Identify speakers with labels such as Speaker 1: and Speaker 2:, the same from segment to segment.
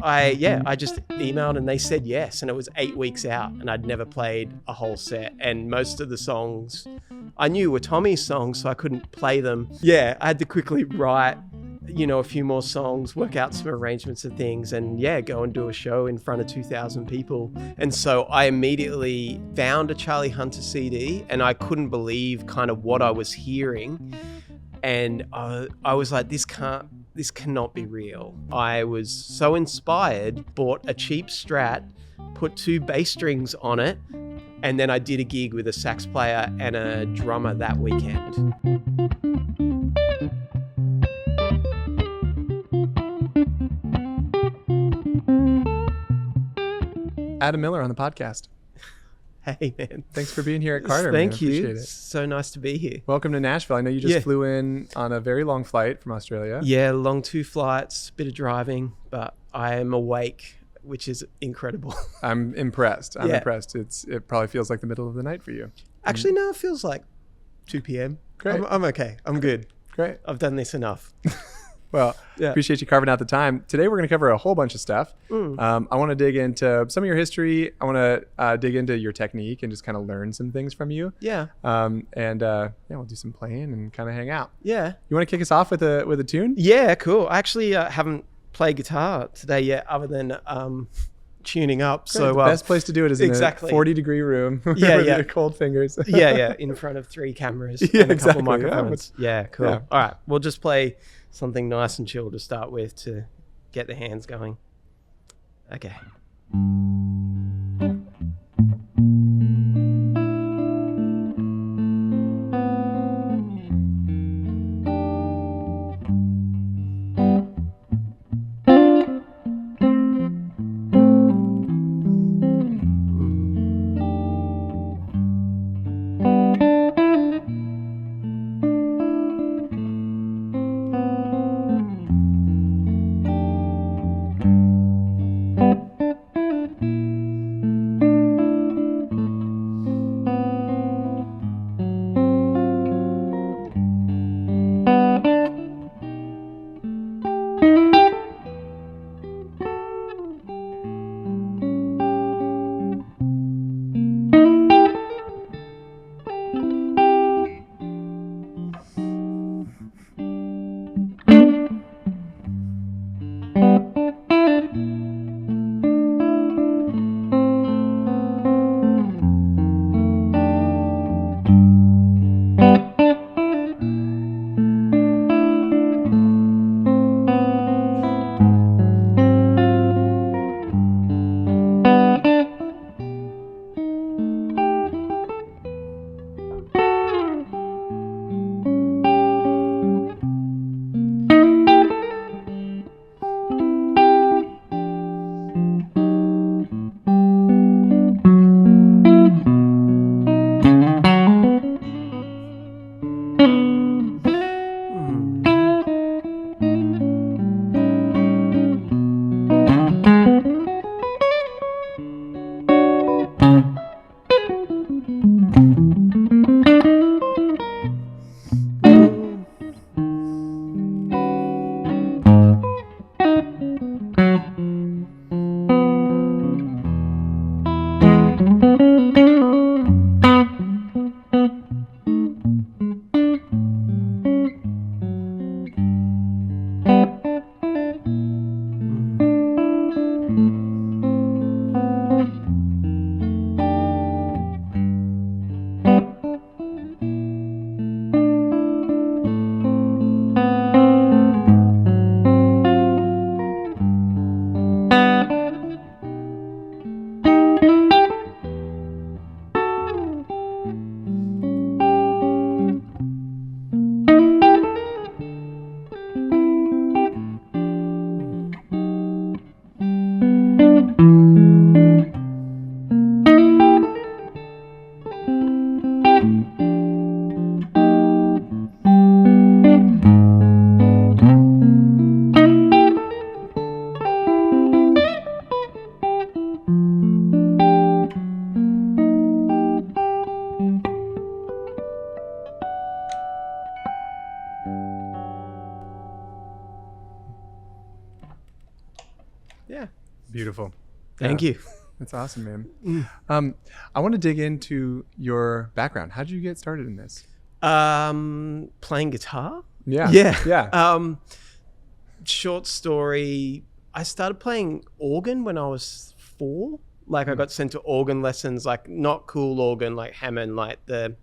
Speaker 1: I just emailed and they said yes, and it was 8 weeks out and I'd never played a whole set, and most of the songs I knew were Tommy's songs, so I couldn't play them. I had to quickly write a few more songs, work out some arrangements and things, and go and do a show in front of 2,000 people. And so I immediately found a Charlie Hunter CD, and I couldn't believe kind of what I was hearing, and I was like, this cannot be real. I was so inspired, bought a cheap Strat, put 2 bass strings on it, and then I did a gig with a sax player and a drummer that weekend.
Speaker 2: Adam Miller on the podcast.
Speaker 1: Hey, man.
Speaker 2: Thanks for being here at Carter.
Speaker 1: Thank you.
Speaker 2: Appreciate it.
Speaker 1: So nice to be here.
Speaker 2: Welcome to Nashville. I know you just flew in on a very long flight from Australia.
Speaker 1: Yeah, long 2 flights, bit of driving, but I am awake, which is incredible.
Speaker 2: I'm impressed. I'm impressed. It probably feels like the middle of the night for you.
Speaker 1: Actually, no, it feels like 2 p.m.
Speaker 2: Great.
Speaker 1: I'm okay. I'm good.
Speaker 2: Great.
Speaker 1: I've done this enough.
Speaker 2: Well, appreciate you carving out the time. Today, we're going to cover a whole bunch of stuff. I want to dig into some of your history. I want to dig into your technique and just kind of learn some things from you.
Speaker 1: Yeah.
Speaker 2: We'll do some playing and kind of hang out.
Speaker 1: Yeah.
Speaker 2: You want to kick us off with a tune?
Speaker 1: Yeah, cool. I actually haven't played guitar today yet, other than tuning up.
Speaker 2: Great.
Speaker 1: So
Speaker 2: the best place to do it is in a 40-degree room with your cold fingers.
Speaker 1: in front of 3 cameras and a couple microphones. Cool. All right, we'll just play something nice and chill to start with to get the hands going. Okay.
Speaker 2: Beautiful.
Speaker 1: Thank you.
Speaker 2: That's awesome, man. I want to dig into your background. How did you get started in this?
Speaker 1: Playing guitar.
Speaker 2: Yeah.
Speaker 1: Short story. I started playing organ when I was 4. Like I got sent to organ lessons, like not cool organ, like Hammond, like the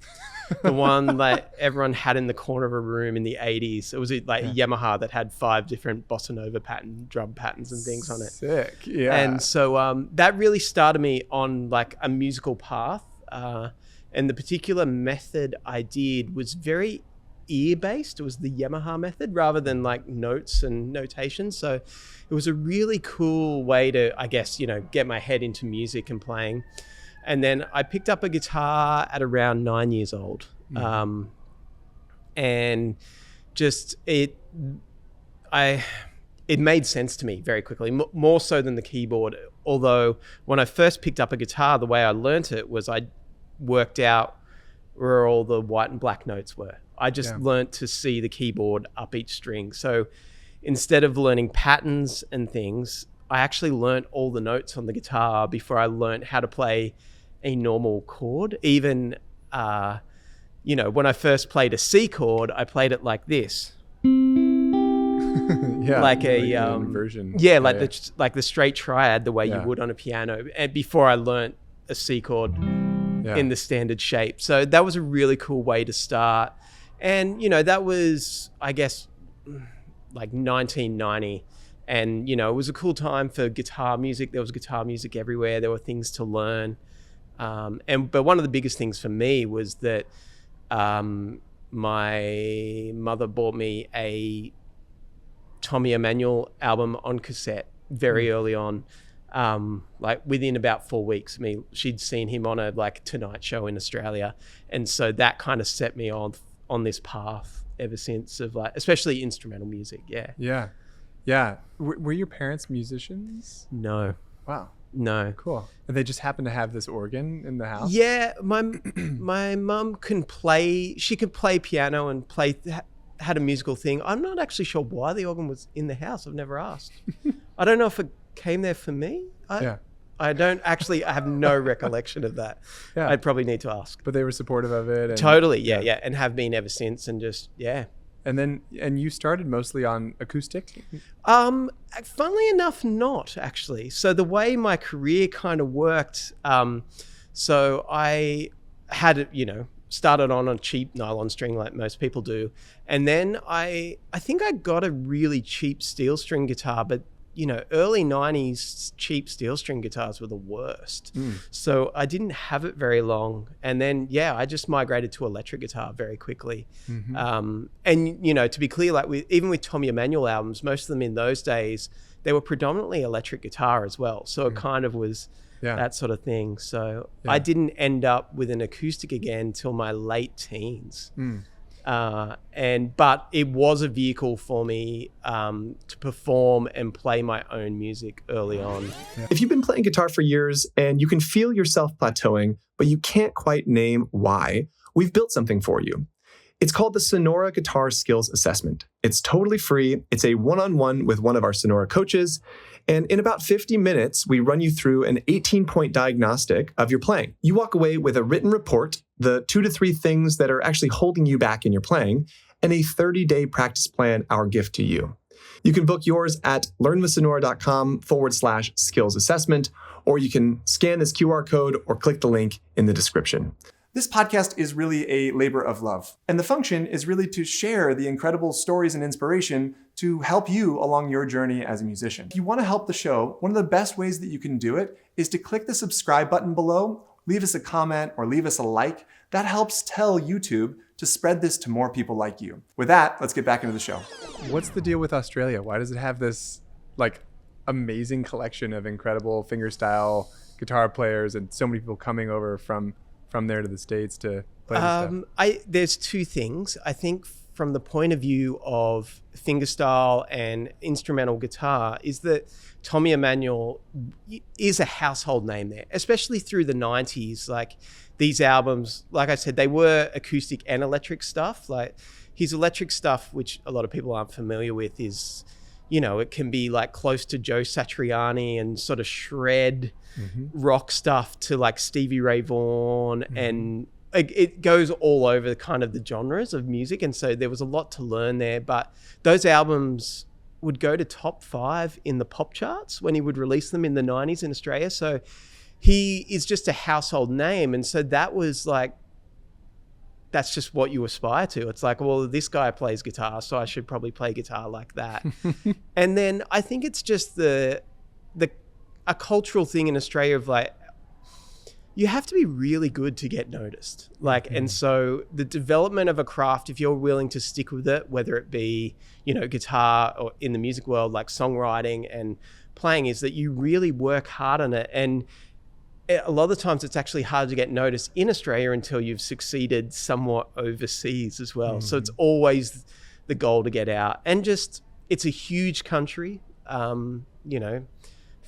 Speaker 1: one like everyone had in the corner of a room in the 80s. It was like a Yamaha that had 5 different bossa nova drum patterns and things on it.
Speaker 2: Sick. Yeah.
Speaker 1: And so that really started me on like a musical path. And the particular method I did was very ear-based. It was the Yamaha method rather than like notes and notation. So it was a really cool way to, I guess, get my head into music and playing. And then I picked up a guitar at around 9 years old. And just it made sense to me very quickly, more so than the keyboard. Although when I first picked up a guitar, the way I learnt it was I worked out where all the white and black notes were. I just learnt to see the keyboard up each string. So instead of learning patterns and things, I actually learnt all the notes on the guitar before I learnt how to play a normal chord. Even, when I first played a C chord, I played it like this. Like a
Speaker 2: version.
Speaker 1: Like the straight triad, the way you would on a piano. And before I learnt a C chord in the standard shape. So that was a really cool way to start. And, that was, I guess, like 1990. And, it was a cool time for guitar music. There was guitar music everywhere. There were things to learn. But one of the biggest things for me was that my mother bought me a Tommy Emmanuel album on cassette very early on. Like within about 4 weeks. I mean, she'd seen him on a like Tonight Show in Australia. And so that kind of set me on this path ever since of like, especially instrumental music.
Speaker 2: Yeah. Were your parents musicians?
Speaker 1: No.
Speaker 2: Wow.
Speaker 1: No.
Speaker 2: Cool. And they just happened to have this organ in the house?
Speaker 1: Yeah. My mum can play, she could play piano and had a musical thing. I'm not actually sure why the organ was in the house. I've never asked. I don't know if it came there for me. I have no recollection of that.
Speaker 2: Yeah.
Speaker 1: I'd probably need to ask.
Speaker 2: But they were supportive of it. And,
Speaker 1: totally. Yeah. And have been ever since. And just,
Speaker 2: And you started mostly on acoustic?
Speaker 1: Funnily enough, not actually. So the way my career kind of worked, so I had, started on a cheap nylon string like most people do. And then I think I got a really cheap steel string guitar, but early 90s cheap steel string guitars were the worst. So I didn't have it very long. And then, I just migrated to electric guitar very quickly. And, to be clear, like even with Tommy Emmanuel albums, most of them in those days, they were predominantly electric guitar as well. So it kind of was that sort of thing. So I didn't end up with an acoustic again till my late teens. But it was a vehicle for me to perform and play my own music early on.
Speaker 3: If you've been playing guitar for years and you can feel yourself plateauing, but you can't quite name why, we've built something for you. It's called the Sonora Guitar Skills Assessment. It's totally free. It's a one-on-one with one of our Sonora coaches. And in about 50 minutes, we run you through an 18-point diagnostic of your playing. You walk away with a written report, the 2 to 3 things that are actually holding you back in your playing, and a 30-day practice plan, our gift to you. You can book yours at learnwithsonora.com/skills assessment, or you can scan this QR code or click the link in the description.
Speaker 2: This podcast is really a labor of love, and the function is really to share the incredible stories and inspiration to help you along your journey as a musician. If you want to help the show, one of the best ways that you can do it is to click the subscribe button below, leave us a comment, or leave us a like. That helps tell YouTube to spread this to more people like you. With that, let's get back into the show. What's the deal with Australia? Why does it have this amazing collection of incredible fingerstyle guitar players and so many people coming over from there to the States to play this stuff?
Speaker 1: There's 2 things. I think from the point of view of fingerstyle and instrumental guitar is that Tommy Emmanuel is a household name there, especially through the 90s. Like these albums, like I said, they were acoustic and electric stuff. Like his electric stuff, which a lot of people aren't familiar with, is, it can be like close to Joe Satriani and sort of shred rock stuff to like Stevie Ray Vaughan, and it goes all over kind of the genres of music. And so there was a lot to learn there, but those albums would go to top 5 in the pop charts when he would release them in the 90s in Australia. So he is just a household name. And so that was like, that's just what you aspire to. It's like, well, this guy plays guitar, so I should probably play guitar like that. And then I think it's just a cultural thing in Australia of like, you have to be really good to get noticed. Like, and so the development of a craft, if you're willing to stick with it, whether it be, guitar or in the music world, like songwriting and playing, is that you really work hard on it. And a lot of the times it's actually hard to get noticed in Australia until you've succeeded somewhat overseas as well. So it's always the goal to get out. And just, it's a huge country,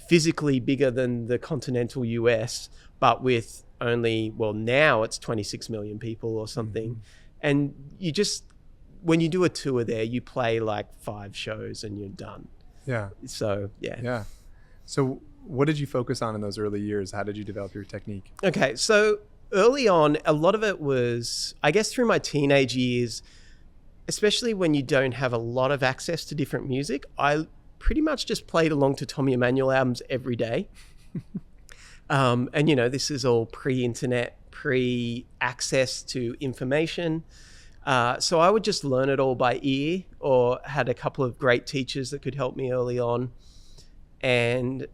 Speaker 1: physically bigger than the continental US, but with only, well, now it's 26 million people or something. And you just, when you do a tour there, you play like 5 shows and you're done.
Speaker 2: Yeah.
Speaker 1: So, yeah.
Speaker 2: Yeah. So what did you focus on in those early years? How did you develop your technique?
Speaker 1: Okay. So early on, a lot of it was, I guess through my teenage years, especially when you don't have a lot of access to different music, I pretty much just played along to Tommy Emmanuel albums every day. And, this is all pre-internet, pre-access to information. So I would just learn it all by ear, or had a couple of great teachers that could help me early on. And,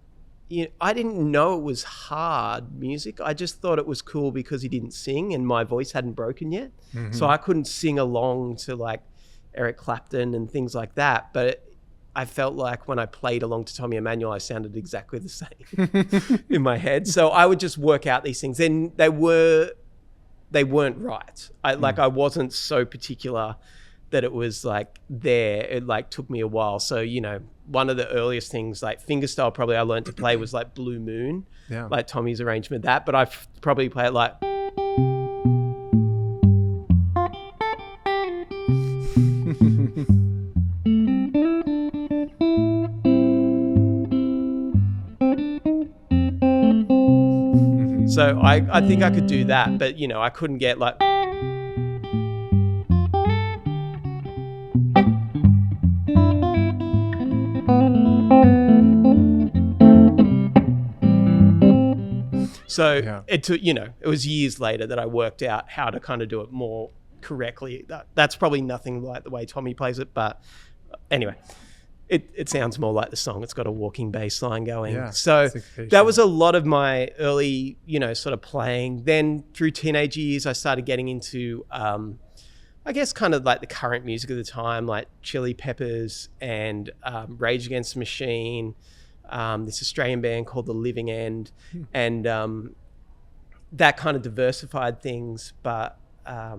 Speaker 1: I didn't know it was hard music. I just thought it was cool because he didn't sing and my voice hadn't broken yet. So I couldn't sing along to like Eric Clapton and things like that. But I felt like when I played along to Tommy Emmanuel, I sounded exactly the same in my head. So I would just work out these things, and they weren't right. I wasn't so particular that it was like there. It like took me a while. So, one of the earliest things, like fingerstyle, probably I learned to play was like Blue Moon, like Tommy's arrangement of that. But I probably play it like. So I think I could do that, but I couldn't get like. So it took, it was years later that I worked out how to kind of do it more correctly. That's probably nothing like the way Tommy plays it, but anyway. It sounds more like the song. It's got a walking bass line going. Yeah, so that was a lot of my early, sort of playing. Then through teenage years, I started getting into, I guess, kind of like the current music of the time, like Chili Peppers and Rage Against the Machine, this Australian band called The Living End. And that kind of diversified things. But I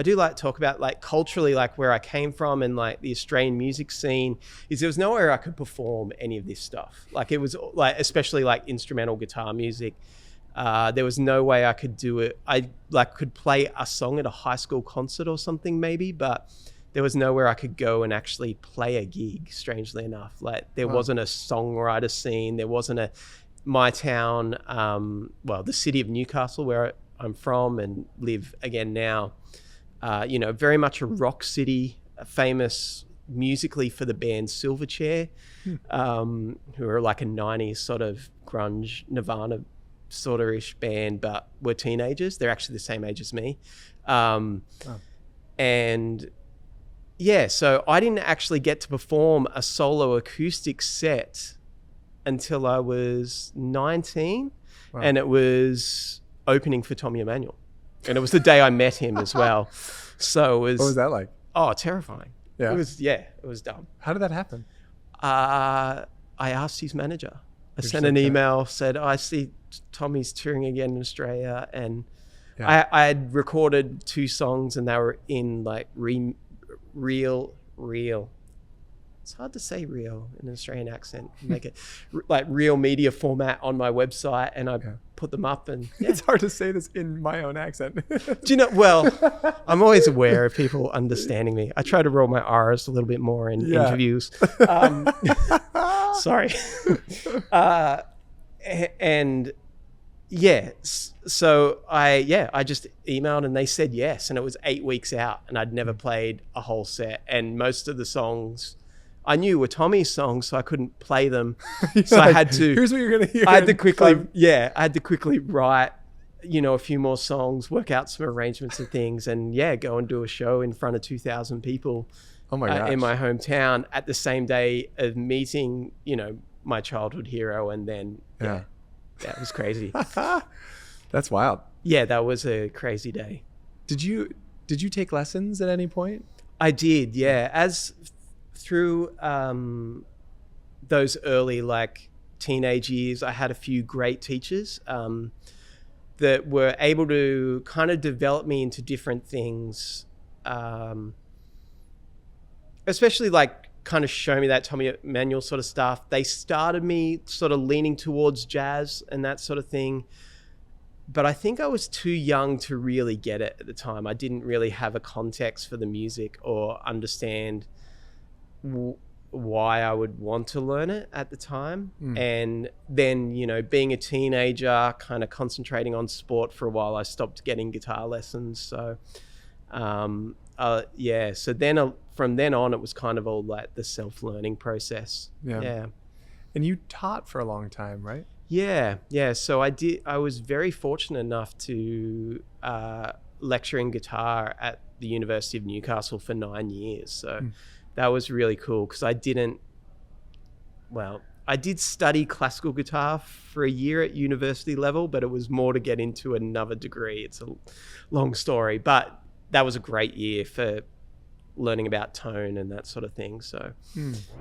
Speaker 1: do like to talk about like culturally, like where I came from and like the Australian music scene, is there was nowhere I could perform any of this stuff. Like it was like, especially like instrumental guitar music. There was no way I could do it. I like could play a song at a high school concert or something maybe, but there was nowhere I could go and actually play a gig, strangely enough. Like there wasn't a songwriter scene. There wasn't my town, the city of Newcastle, where I'm from and live again now. Very much a rock city, famous musically for the band Silverchair, who are like a 90s sort of grunge Nirvana sort of ish band, but were teenagers. They're actually the same age as me. And yeah, so I didn't actually get to perform a solo acoustic set until I was 19. Wow. And it was opening for Tommy Emmanuel. And it was the day I met him as well. So it was.
Speaker 2: What was that like?
Speaker 1: Oh, terrifying. Yeah. It was dumb.
Speaker 2: How did that happen?
Speaker 1: I asked his manager. I sent an email, said, I see Tommy's touring again in Australia. And I had recorded 2 songs and they were in like real It's hard to say real in an Australian accent. Make it like real media format on my website, and I put them up. And
Speaker 2: It's hard to say this in my own accent.
Speaker 1: Do you know? Well, I'm always aware of people understanding me. I try to roll my R's a little bit more in interviews. Sorry. And so I just emailed and they said yes, and it was 8 weeks out, and I'd never played a whole set, and most of the songs I knew were Tommy's songs, so I couldn't play them. So I had to.
Speaker 2: Here's what you're gonna hear.
Speaker 1: I had to quickly write, a few more songs, work out some arrangements and things, and go and do a show in front of 2,000 people.
Speaker 2: Oh my gosh.
Speaker 1: In my hometown at the same day of meeting, my childhood hero, and then that was crazy.
Speaker 2: That's wild.
Speaker 1: Yeah, that was a crazy day.
Speaker 2: Did you take lessons at any point?
Speaker 1: I did, yeah. As through those early teenage years, I had a few great teachers that were able to kind of develop me into different things, especially kind of show me that Tommy Emmanuel sort of stuff. They started me sort of leaning towards jazz and that sort of thing. But I think I was too young to really get it at the time. I didn't really have a context for the music or understand why I would want to learn it at the time. And then, being a teenager, kind of concentrating on sport for a while, I stopped getting guitar lessons. So, so then from then on, it was kind of all the self-learning process. Yeah.
Speaker 2: And you taught for a long time, right?
Speaker 1: Yeah. So I was very fortunate enough to lecture in guitar at the University of Newcastle for 9 years. So that was really cool because I did study classical guitar for a year at university level, but it was more to get into another degree. It's a long story, but that was a great year for learning about tone and that sort of thing. So,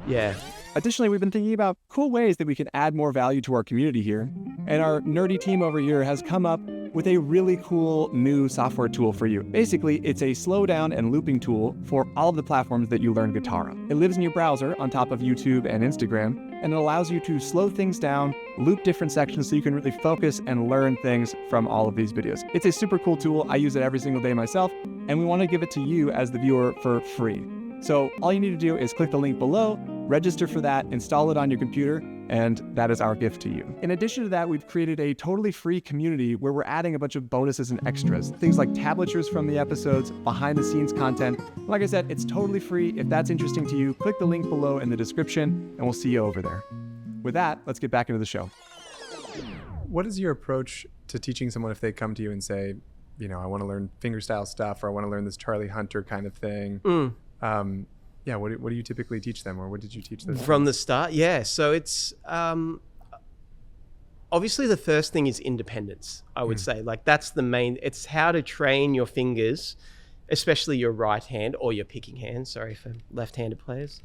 Speaker 1: yeah.
Speaker 4: Additionally, we've been thinking about cool ways that we can add more value to our community here. And our nerdy team over here has come up with a really cool new software tool for you. Basically, it's a slow down and looping tool for all of the platforms that you learn guitar on. It lives in your browser on top of YouTube and Instagram, and it allows you to slow things down, loop different sections so you can really focus and learn things from all of these videos. It's a super cool tool. I use it every single day myself, and we want to give it to you as the viewer for free. So all you need to do is click the link below, register for that, install it on your computer, and that is our gift to you. In addition to that, we've created a totally free community where we're adding a bunch of bonuses and extras, things like tablatures from the episodes, behind the scenes content. Like I said, it's totally free. If that's interesting to you, click the link below in the description, and we'll see you over there. With that, let's get back into the show.
Speaker 2: What is your approach to teaching someone if they come to you and say, I want to learn fingerstyle stuff, or I want to learn this Charlie Hunter kind of thing? What do you typically teach them, or what did you teach them?
Speaker 1: From the start? Yeah. So it's obviously the first thing is independence, I would say. That's the main, it's how to train your fingers, especially your right hand or your picking hand. Sorry for left-handed players.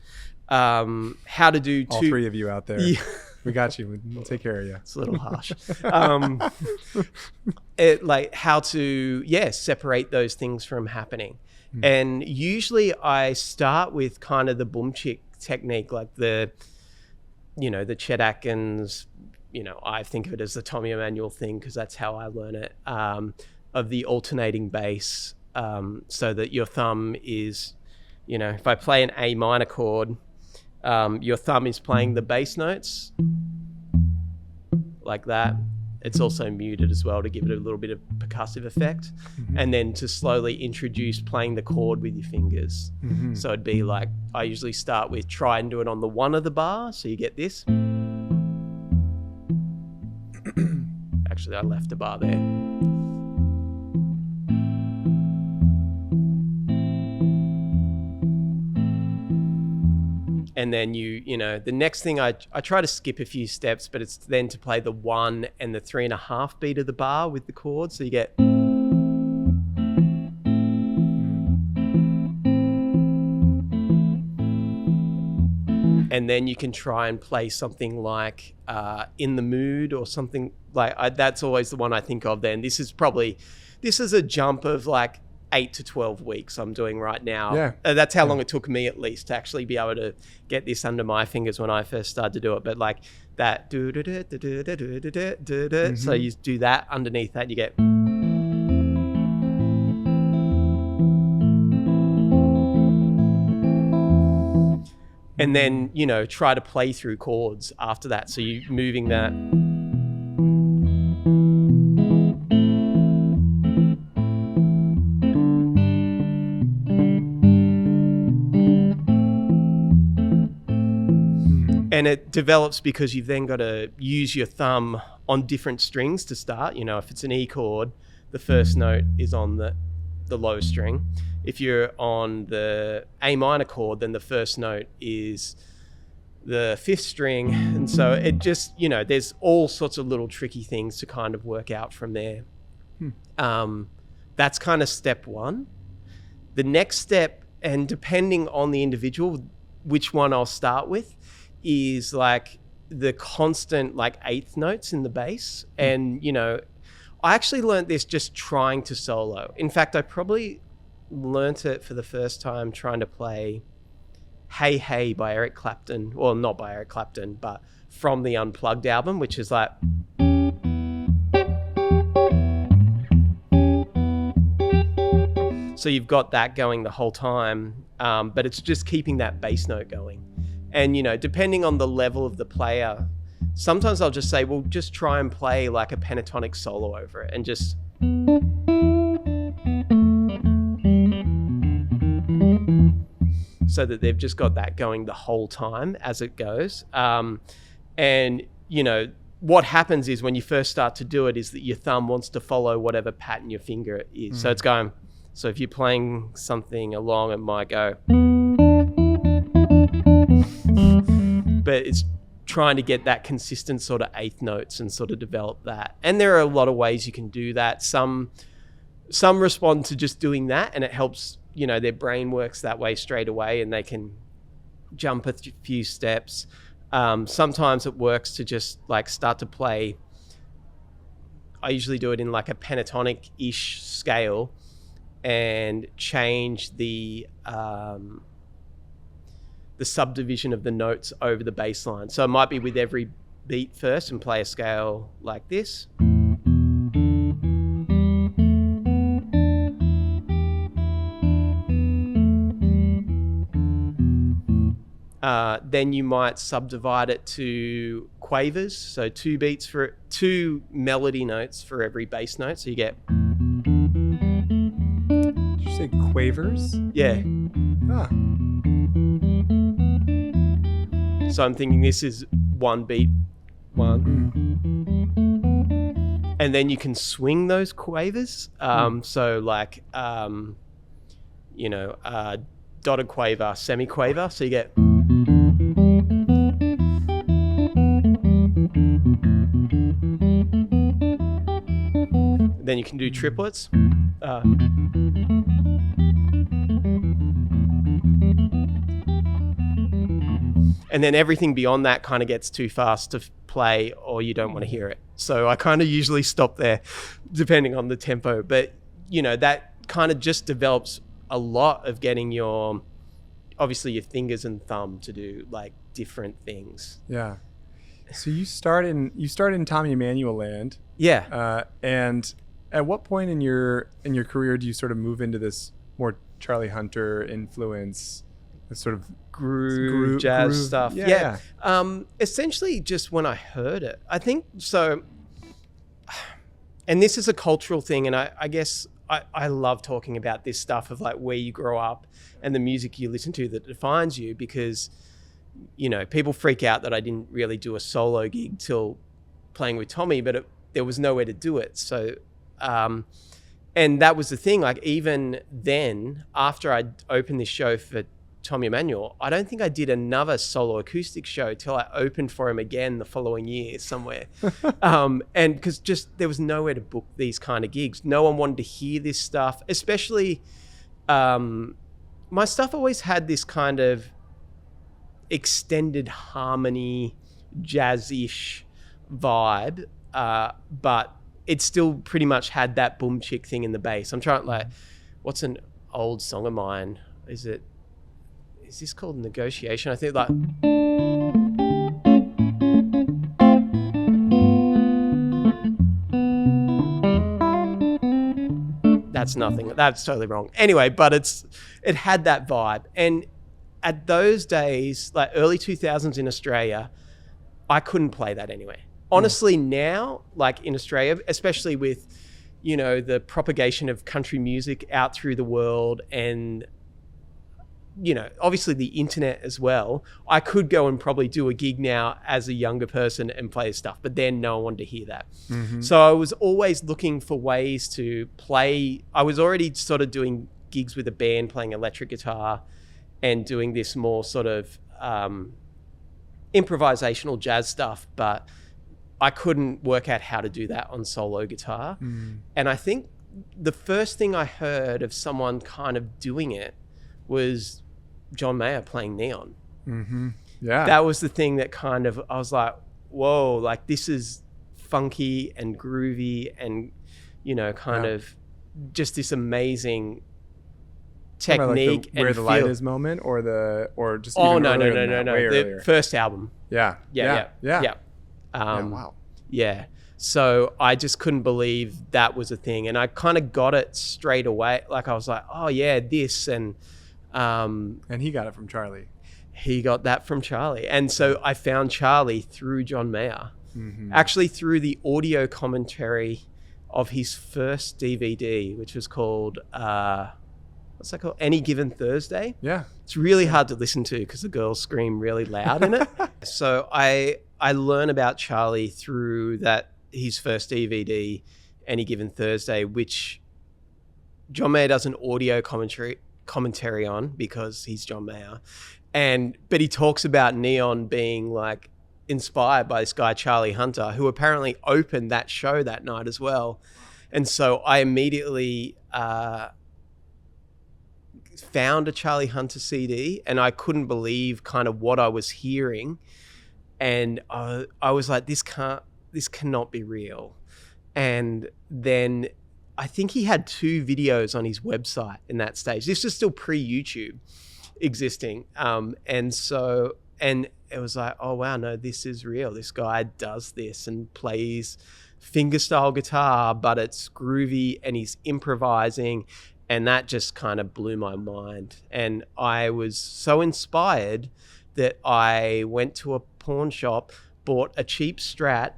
Speaker 1: How to do
Speaker 2: all three of you out there. Yeah. We got you. We'll take care of you.
Speaker 1: It's a little harsh. How to, separate those things from happening. And usually I start with kind of the boom chick technique, like the Chet Atkins, I think of it as the Tommy Emmanuel thing because that's how I learn it, of the alternating bass, so that your thumb is, if I play an A minor chord, your thumb is playing the bass notes like that. It's also muted as well to give it a little bit of percussive effect. And then to slowly introduce playing the chord with your fingers. So it'd be I usually start with try and do it on the one of the bar. So you get this. Actually, I left a bar there. And then the next thing I try to skip a few steps, but it's then to play the 1 and the 3.5 beat of the bar with the chord. So you get. And then you can try and play something like In the Mood or something that's always the one I think of then. This is a jump of 8 to 12 weeks I'm doing right now.
Speaker 2: Yeah.
Speaker 1: That's how long it took me at least to actually be able to get this under my fingers when I first started to do it. But like that, so you do that underneath that, you get. And then, you know, try to play through chords after that. So you're moving that. And it develops because you've then got to use your thumb on different strings to start. You know, if it's an E chord, the first note is on the low string. If you're on the A minor chord, then the first note is the 5th string. And so it just, you know, there's all sorts of little tricky things to kind of work out from there. That's kind of step one. The next step, and depending on the individual, which one I'll start with, is like the constant like 8th notes in the bass. And, you know, I actually learned this just trying to solo. In fact, I probably learnt it for the first time trying to play Hey Hey by Eric Clapton. Well, not by Eric Clapton, but from the Unplugged album, which is like. So you've got that going the whole time, but it's just keeping that bass note going. And, you know, depending on the level of the player, sometimes I'll just say, well, just try and play like a pentatonic solo over it and just. So that they've just got that going the whole time as it goes. And, you know, what happens is when you first start to do it is that your thumb wants to follow whatever pattern your finger is. So it's going, so if you're playing something along, it might go. But it's trying to get that consistent sort of 8th notes and sort of develop that. And there are a lot of ways you can do that. Some respond to just doing that, and it helps, you know, their brain works that way straight away and they can jump a few steps. Sometimes it works to just like start to play. I usually do it in like a pentatonic-ish scale and change the subdivision of the notes over the bass line. So it might be with every beat first and play a scale like this. Then you might subdivide it to quavers, so 2 beats for 2 melody notes for every bass note. So you get.
Speaker 2: Did you say quavers?
Speaker 1: Yeah.
Speaker 2: Ah.
Speaker 1: So I'm thinking this is 1 beat, 1. And then you can swing those quavers. So like, you know, dotted quaver, semi-quaver. So you get. Then you can do triplets. And then everything beyond that kind of gets too fast to play or you don't want to hear it. So I kind of usually stop there depending on the tempo. But, you know, that kind of just develops a lot of getting your, obviously your fingers and thumb to do like different things.
Speaker 2: Yeah. So you start in Tommy Emmanuel land.
Speaker 1: Yeah.
Speaker 2: And at what point in your career do you sort of move into this more Charlie Hunter influence, this sort of
Speaker 1: groove jazz stuff? Yeah. Essentially just when I heard it, I think so. And this is a cultural thing. And I guess I love talking about this stuff of like where you grow up and the music you listen to that defines you, because, you know, people freak out that I didn't really do a solo gig till playing with Tommy, but there was nowhere to do it. So, and that was the thing, like even then, after I'd opened this show for Tommy Emmanuel, I don't think I did another solo acoustic show till I opened for him again the following year somewhere. And because just there was nowhere to book these kind of gigs. No one wanted to hear this stuff, especially my stuff always had this kind of extended harmony, jazz-ish vibe, but it still pretty much had that boom chick thing in the bass. I'm trying like what's an old song of mine? Is this called Negotiation? I think like. That's nothing. That's totally wrong. Anyway, but it had that vibe. And at those days, like early 2000s in Australia, I couldn't play that anywhere. Honestly, now, like in Australia, especially with, you know, the propagation of country music out through the world and, you know, obviously the internet as well, I could go and probably do a gig now as a younger person and play stuff, but then no one wanted to hear that. Mm-hmm. So I was always looking for ways to play. I was already sort of doing gigs with a band, playing electric guitar and doing this more sort of improvisational jazz stuff, but I couldn't work out how to do that on solo guitar. And I think the first thing I heard of someone kind of doing it was John Mayer playing Neon.
Speaker 2: Mm-hmm. Yeah.
Speaker 1: That was the thing that kind of, I was like, whoa, like this is funky and groovy and, you know, kind of just this amazing technique.
Speaker 2: Like Where the Light Is moment or just
Speaker 1: oh
Speaker 2: even
Speaker 1: no
Speaker 2: way
Speaker 1: the
Speaker 2: earlier.
Speaker 1: first album.
Speaker 2: Yeah.
Speaker 1: Wow.
Speaker 2: Yeah.
Speaker 1: So I just couldn't believe that was a thing, and I kind of got it straight away. Like I was like, oh yeah, this. And
Speaker 2: he got it from Charlie.
Speaker 1: He got that from Charlie, and so I found Charlie through John Mayer, actually through the audio commentary of his first DVD, which was called what's that called? Any Given Thursday.
Speaker 2: Yeah.
Speaker 1: It's really hard to listen to because the girls scream really loud in it. So I learned about Charlie through his first DVD, Any Given Thursday, which John Mayer does an audio commentary on because he's John Mayer. But he talks about Neon being like inspired by this guy, Charlie Hunter, who apparently opened that show that night as well. And so I immediately found a Charlie Hunter CD, and I couldn't believe kind of what I was hearing. And I was like, this cannot be real. And then I think he had 2 videos on his website in that stage. This was still pre-YouTube existing. And it was like, oh wow, no, this is real. This guy does this and plays fingerstyle guitar, but it's groovy and he's improvising. And that just kind of blew my mind. And I was so inspired that I went to a pawn shop, bought a cheap Strat,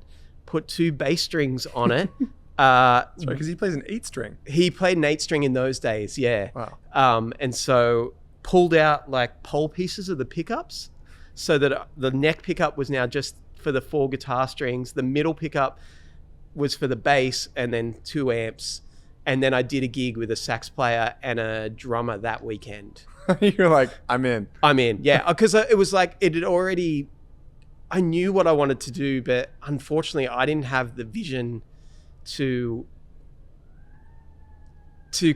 Speaker 1: put 2 bass strings on it.
Speaker 2: Sorry, because he plays an 8-string.
Speaker 1: He played an 8-string in those days, yeah.
Speaker 2: Wow.
Speaker 1: And so pulled out like pole pieces of the pickups so that the neck pickup was now just for the 4 guitar strings. The middle pickup was for the bass, and then 2 amps. And then I did a gig with a sax player and a drummer that weekend.
Speaker 2: You're like, I'm in.
Speaker 1: Yeah. Because it was like, I knew what I wanted to do, but unfortunately I didn't have the vision to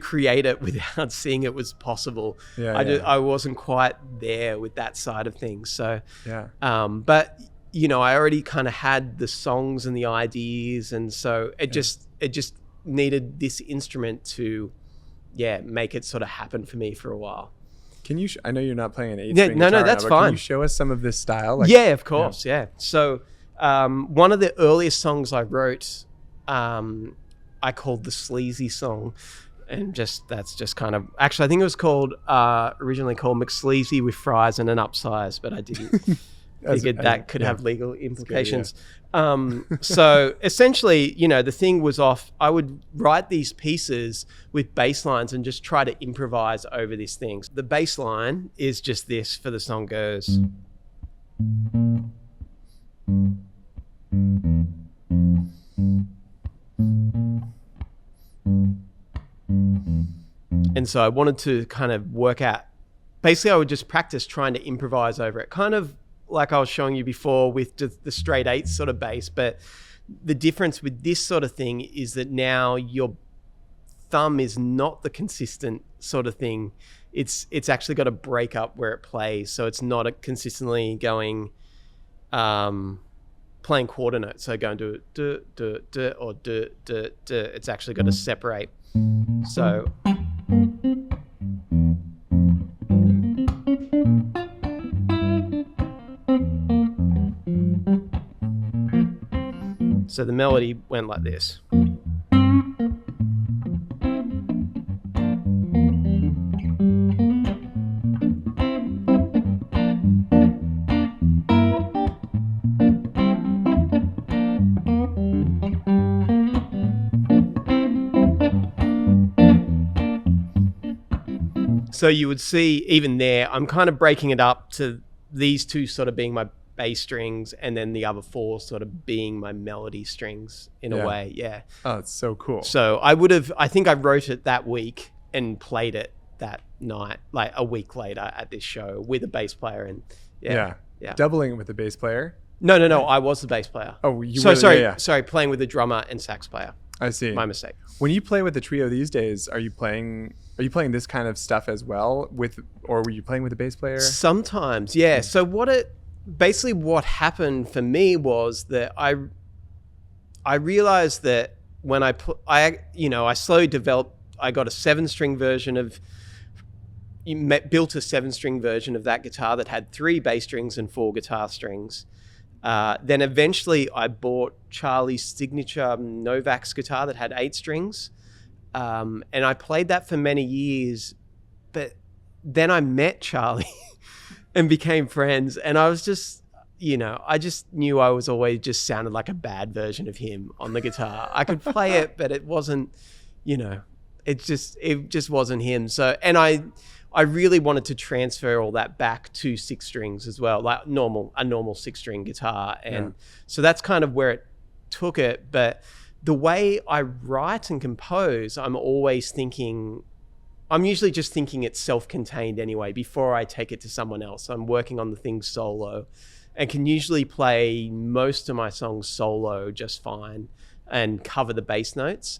Speaker 1: create it without seeing it was possible. I wasn't quite there with that side of things. So, but you know, I already kind of had the songs and the ideas. And so it just needed this instrument to, make it sort of happen for me for a while.
Speaker 2: Can you, I know you're not playing an 8-string
Speaker 1: no,
Speaker 2: guitar
Speaker 1: that's
Speaker 2: now,
Speaker 1: fine.
Speaker 2: Can you show us some of this style?
Speaker 1: Yeah, of course. Yeah. So one of the earliest songs I wrote, I called the Sleazy Song. And that's just kind of, actually, I think it was called, originally called McSleazy with Fries and an Upsize, but I didn't. Figured that could have legal implications. So essentially, you know, the thing was off. I would write these pieces with bass lines and just try to improvise over these things. The bass line is just this for the song goes. And so I wanted to kind of work out, basically I would just practice trying to improvise over it. Kind of like I was showing you before with the straight 8 sort of bass, but the difference with this sort of thing is that now your thumb is not the consistent sort of thing. It's actually got to break up where it plays, so it's not consistently going playing quarter notes. So going to do or do. It's actually got to separate. So. So the melody went like this. So you would see even there, I'm kind of breaking it up to these two sort of being my bass strings and then the other four sort of being my melody strings in a way. Yeah.
Speaker 3: Oh, it's so cool.
Speaker 1: So I think I wrote it that week and played it that night, like a week later at this show with a bass player. And yeah.
Speaker 3: Doubling with the bass player?
Speaker 1: No. I was the bass player.
Speaker 3: Oh, you
Speaker 1: so
Speaker 3: were,
Speaker 1: sorry, playing with the drummer and sax player.
Speaker 3: I see.
Speaker 1: My mistake.
Speaker 3: When you play with the trio these days, are you playing this kind of stuff as well or were you playing with the bass player?
Speaker 1: Sometimes, yeah. So what happened for me was that I realized that when I slowly developed, I got a 7-string version of built a 7-string version of that guitar that had 3 bass strings and 4 guitar strings. Then eventually I bought Charlie's signature Novak's guitar that had 8 strings. And I played that for many years, but then I met Charlie and became friends. And I was just, I just knew I was always just sounded like a bad version of him on the guitar. I could play it, but it wasn't, it just wasn't him. So, and I really wanted to transfer all that back to 6 strings as well, like a normal 6-string guitar. And so that's kind of where it took it. But the way I write and compose, I'm usually just thinking it's self-contained anyway, before I take it to someone else. I'm working on the things solo and can usually play most of my songs solo just fine and cover the bass notes.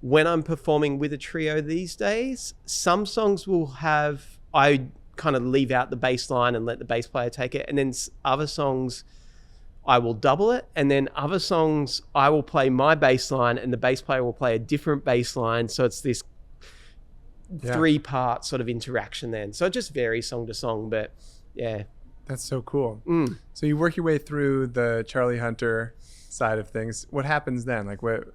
Speaker 1: When I'm performing with a trio these days, some songs I kind of leave out the bass line and let the bass player take it. And then other songs, I will double it. And then other songs, I will play my bass line and the bass player will play a different bass line. So it's this 3-part sort of interaction then. So it just varies song to song, but yeah.
Speaker 3: That's so cool. So you work your way through the Charlie Hunter side of things. What happens then? Like what,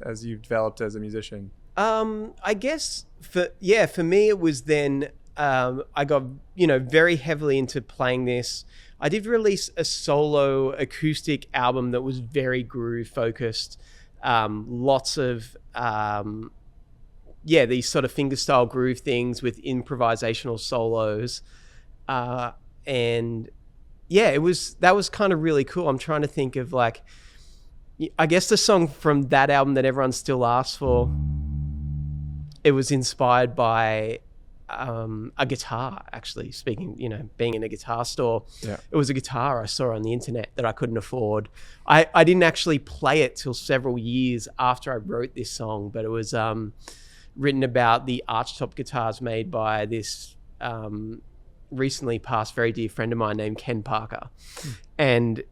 Speaker 3: as you've developed as a musician?
Speaker 1: I guess for me, it was then, I got, very heavily into playing this. I did release a solo acoustic album that was very groove focused. Lots of, these sort of fingerstyle groove things with improvisational solos. And that was kind of really cool. I'm trying to think of I guess the song from that album that everyone still asks for, it was inspired by a guitar, actually. Speaking, being in a guitar store, it was a guitar I saw on the internet that I couldn't afford. I didn't actually play it till several years after I wrote this song, but it was written about the archtop guitars made by this recently passed very dear friend of mine named Ken Parker. And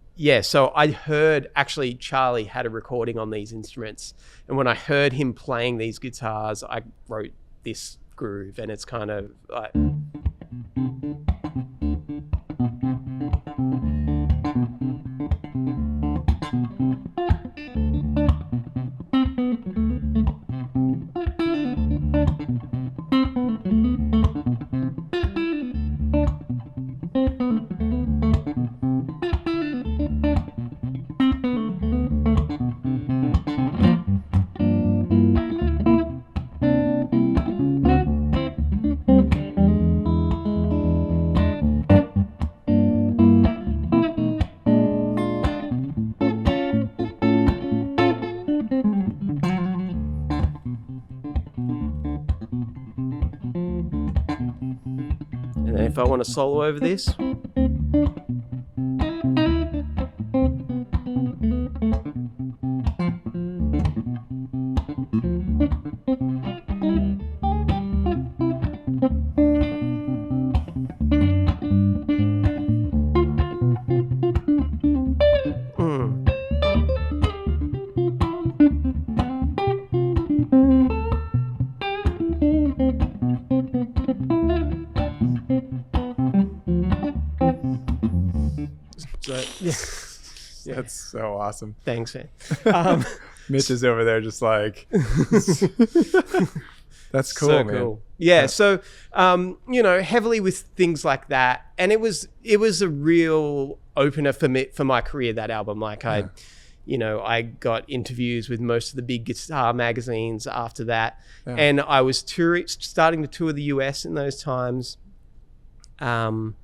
Speaker 1: so I heard, actually Charlie had a recording on these instruments, and when I heard him playing these guitars, I wrote this groove, and it's kind of like... And then if I want to solo over this,
Speaker 3: That's so awesome.
Speaker 1: Thanks, man.
Speaker 3: Mitch is over there just like, that's cool,
Speaker 1: so
Speaker 3: man.
Speaker 1: cool. Yeah. So, heavily with things like that. And it was a real opener for my career, that album. Like I got interviews with most of the big guitar magazines after that. Yeah. And I was starting to tour the US in those times. And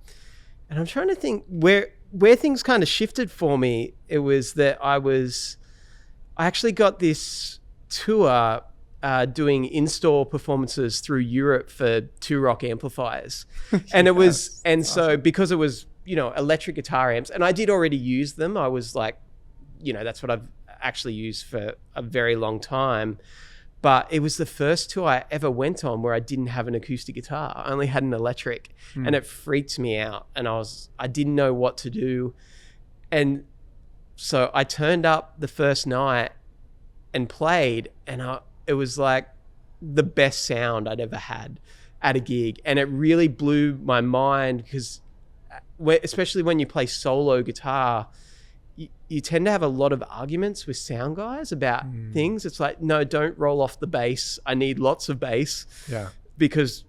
Speaker 1: I'm trying to think where things kind of shifted for me. It was that I actually got this tour doing in-store performances through Europe for Two Rock amplifiers. And it was, and awesome. So because it was, electric guitar amps, and I did already use them. I was like, that's what I've actually used for a very long time. But it was the first tour I ever went on where I didn't have an acoustic guitar. I only had an electric, and it freaked me out. And I didn't know what to do. And so I turned up the first night and played, and it was like the best sound I'd ever had at a gig. And it really blew my mind because especially when you play solo guitar, you tend to have a lot of arguments with sound guys about things. It's like, no, don't roll off the bass. I need lots of bass. Yeah. Because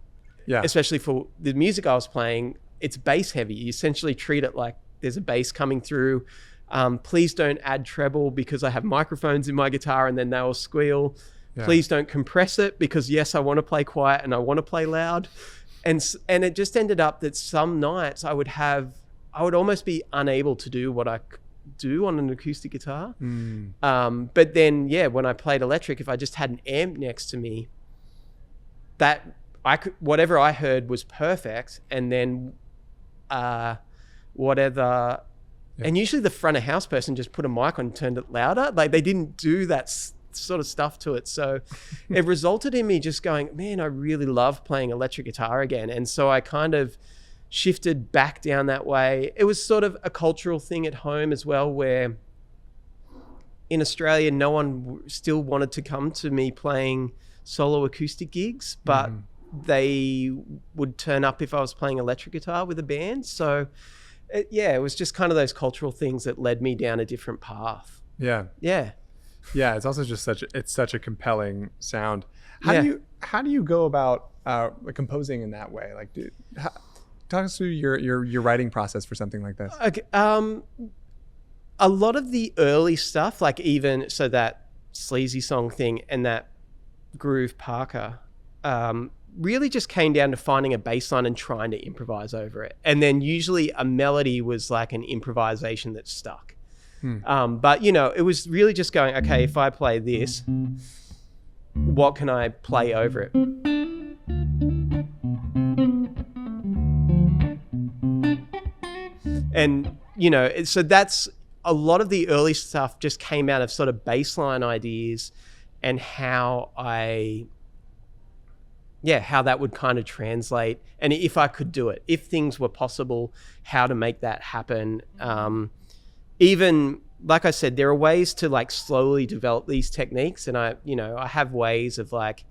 Speaker 1: especially for the music I was playing, it's bass heavy. You essentially treat it like there's a bass coming through. Please don't add treble because I have microphones in my guitar and then they'll squeal. Yeah. Please don't compress it because yes, I want to play quiet and I want to play loud. And it just ended up that some nights I would almost be unable to do what I do on an acoustic guitar. But then, when I played electric, if I just had an amp next to me, that whatever I heard was perfect. And then whatever... Yeah. And usually the front of house person just put a mic on and turned it louder. Like they didn't do that sort of stuff to it. So it resulted in me just going, man, I really love playing electric guitar again. And so I kind of shifted back down that way. It was sort of a cultural thing at home as well, where in Australia, no one still wanted to come to me playing solo acoustic gigs, but they would turn up if I was playing electric guitar with a band. So it was just kind of those cultural things that led me down a different path. Yeah.
Speaker 3: It's also just such a compelling sound. How do you go about composing in that way? Like, talk us through your writing process for something like this.
Speaker 1: Okay. A lot of the early stuff, like even so that Sleazy Song thing and that Groove Parker, really just came down to finding a bass line and trying to improvise over it. And then usually a melody was like an improvisation that stuck. But it was really just going, okay, if I play this, what can I play over it? And, so that's a lot of the early stuff just came out of sort of bass line ideas and how that would kind of translate, and if I could do it, if things were possible, how to make that happen. Even like I said, there are ways to like slowly develop these techniques, and I have ways of like,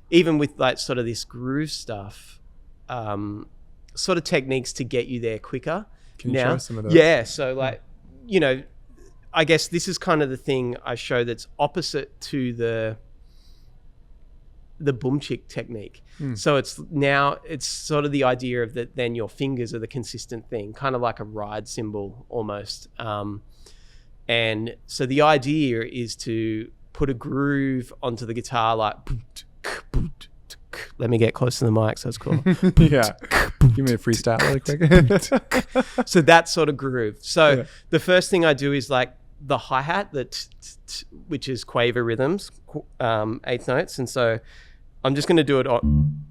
Speaker 1: even with like sort of this groove stuff, sort of techniques to get you there quicker.
Speaker 3: Can you show us some of those?
Speaker 1: Yeah, so like, I guess this is kind of the thing I show that's opposite to the boom chick technique. So it's sort of the idea of that then your fingers are the consistent thing, kind of like a ride cymbal almost. And so the idea is to put a groove onto the guitar, like, let me get close to the mic so it's cool.
Speaker 3: Yeah. Give me a freestyle really quick.
Speaker 1: So that sort of groove. So the first thing I do is like the hi-hat, which is quaver rhythms, eighth notes. And so I'm just going to do it on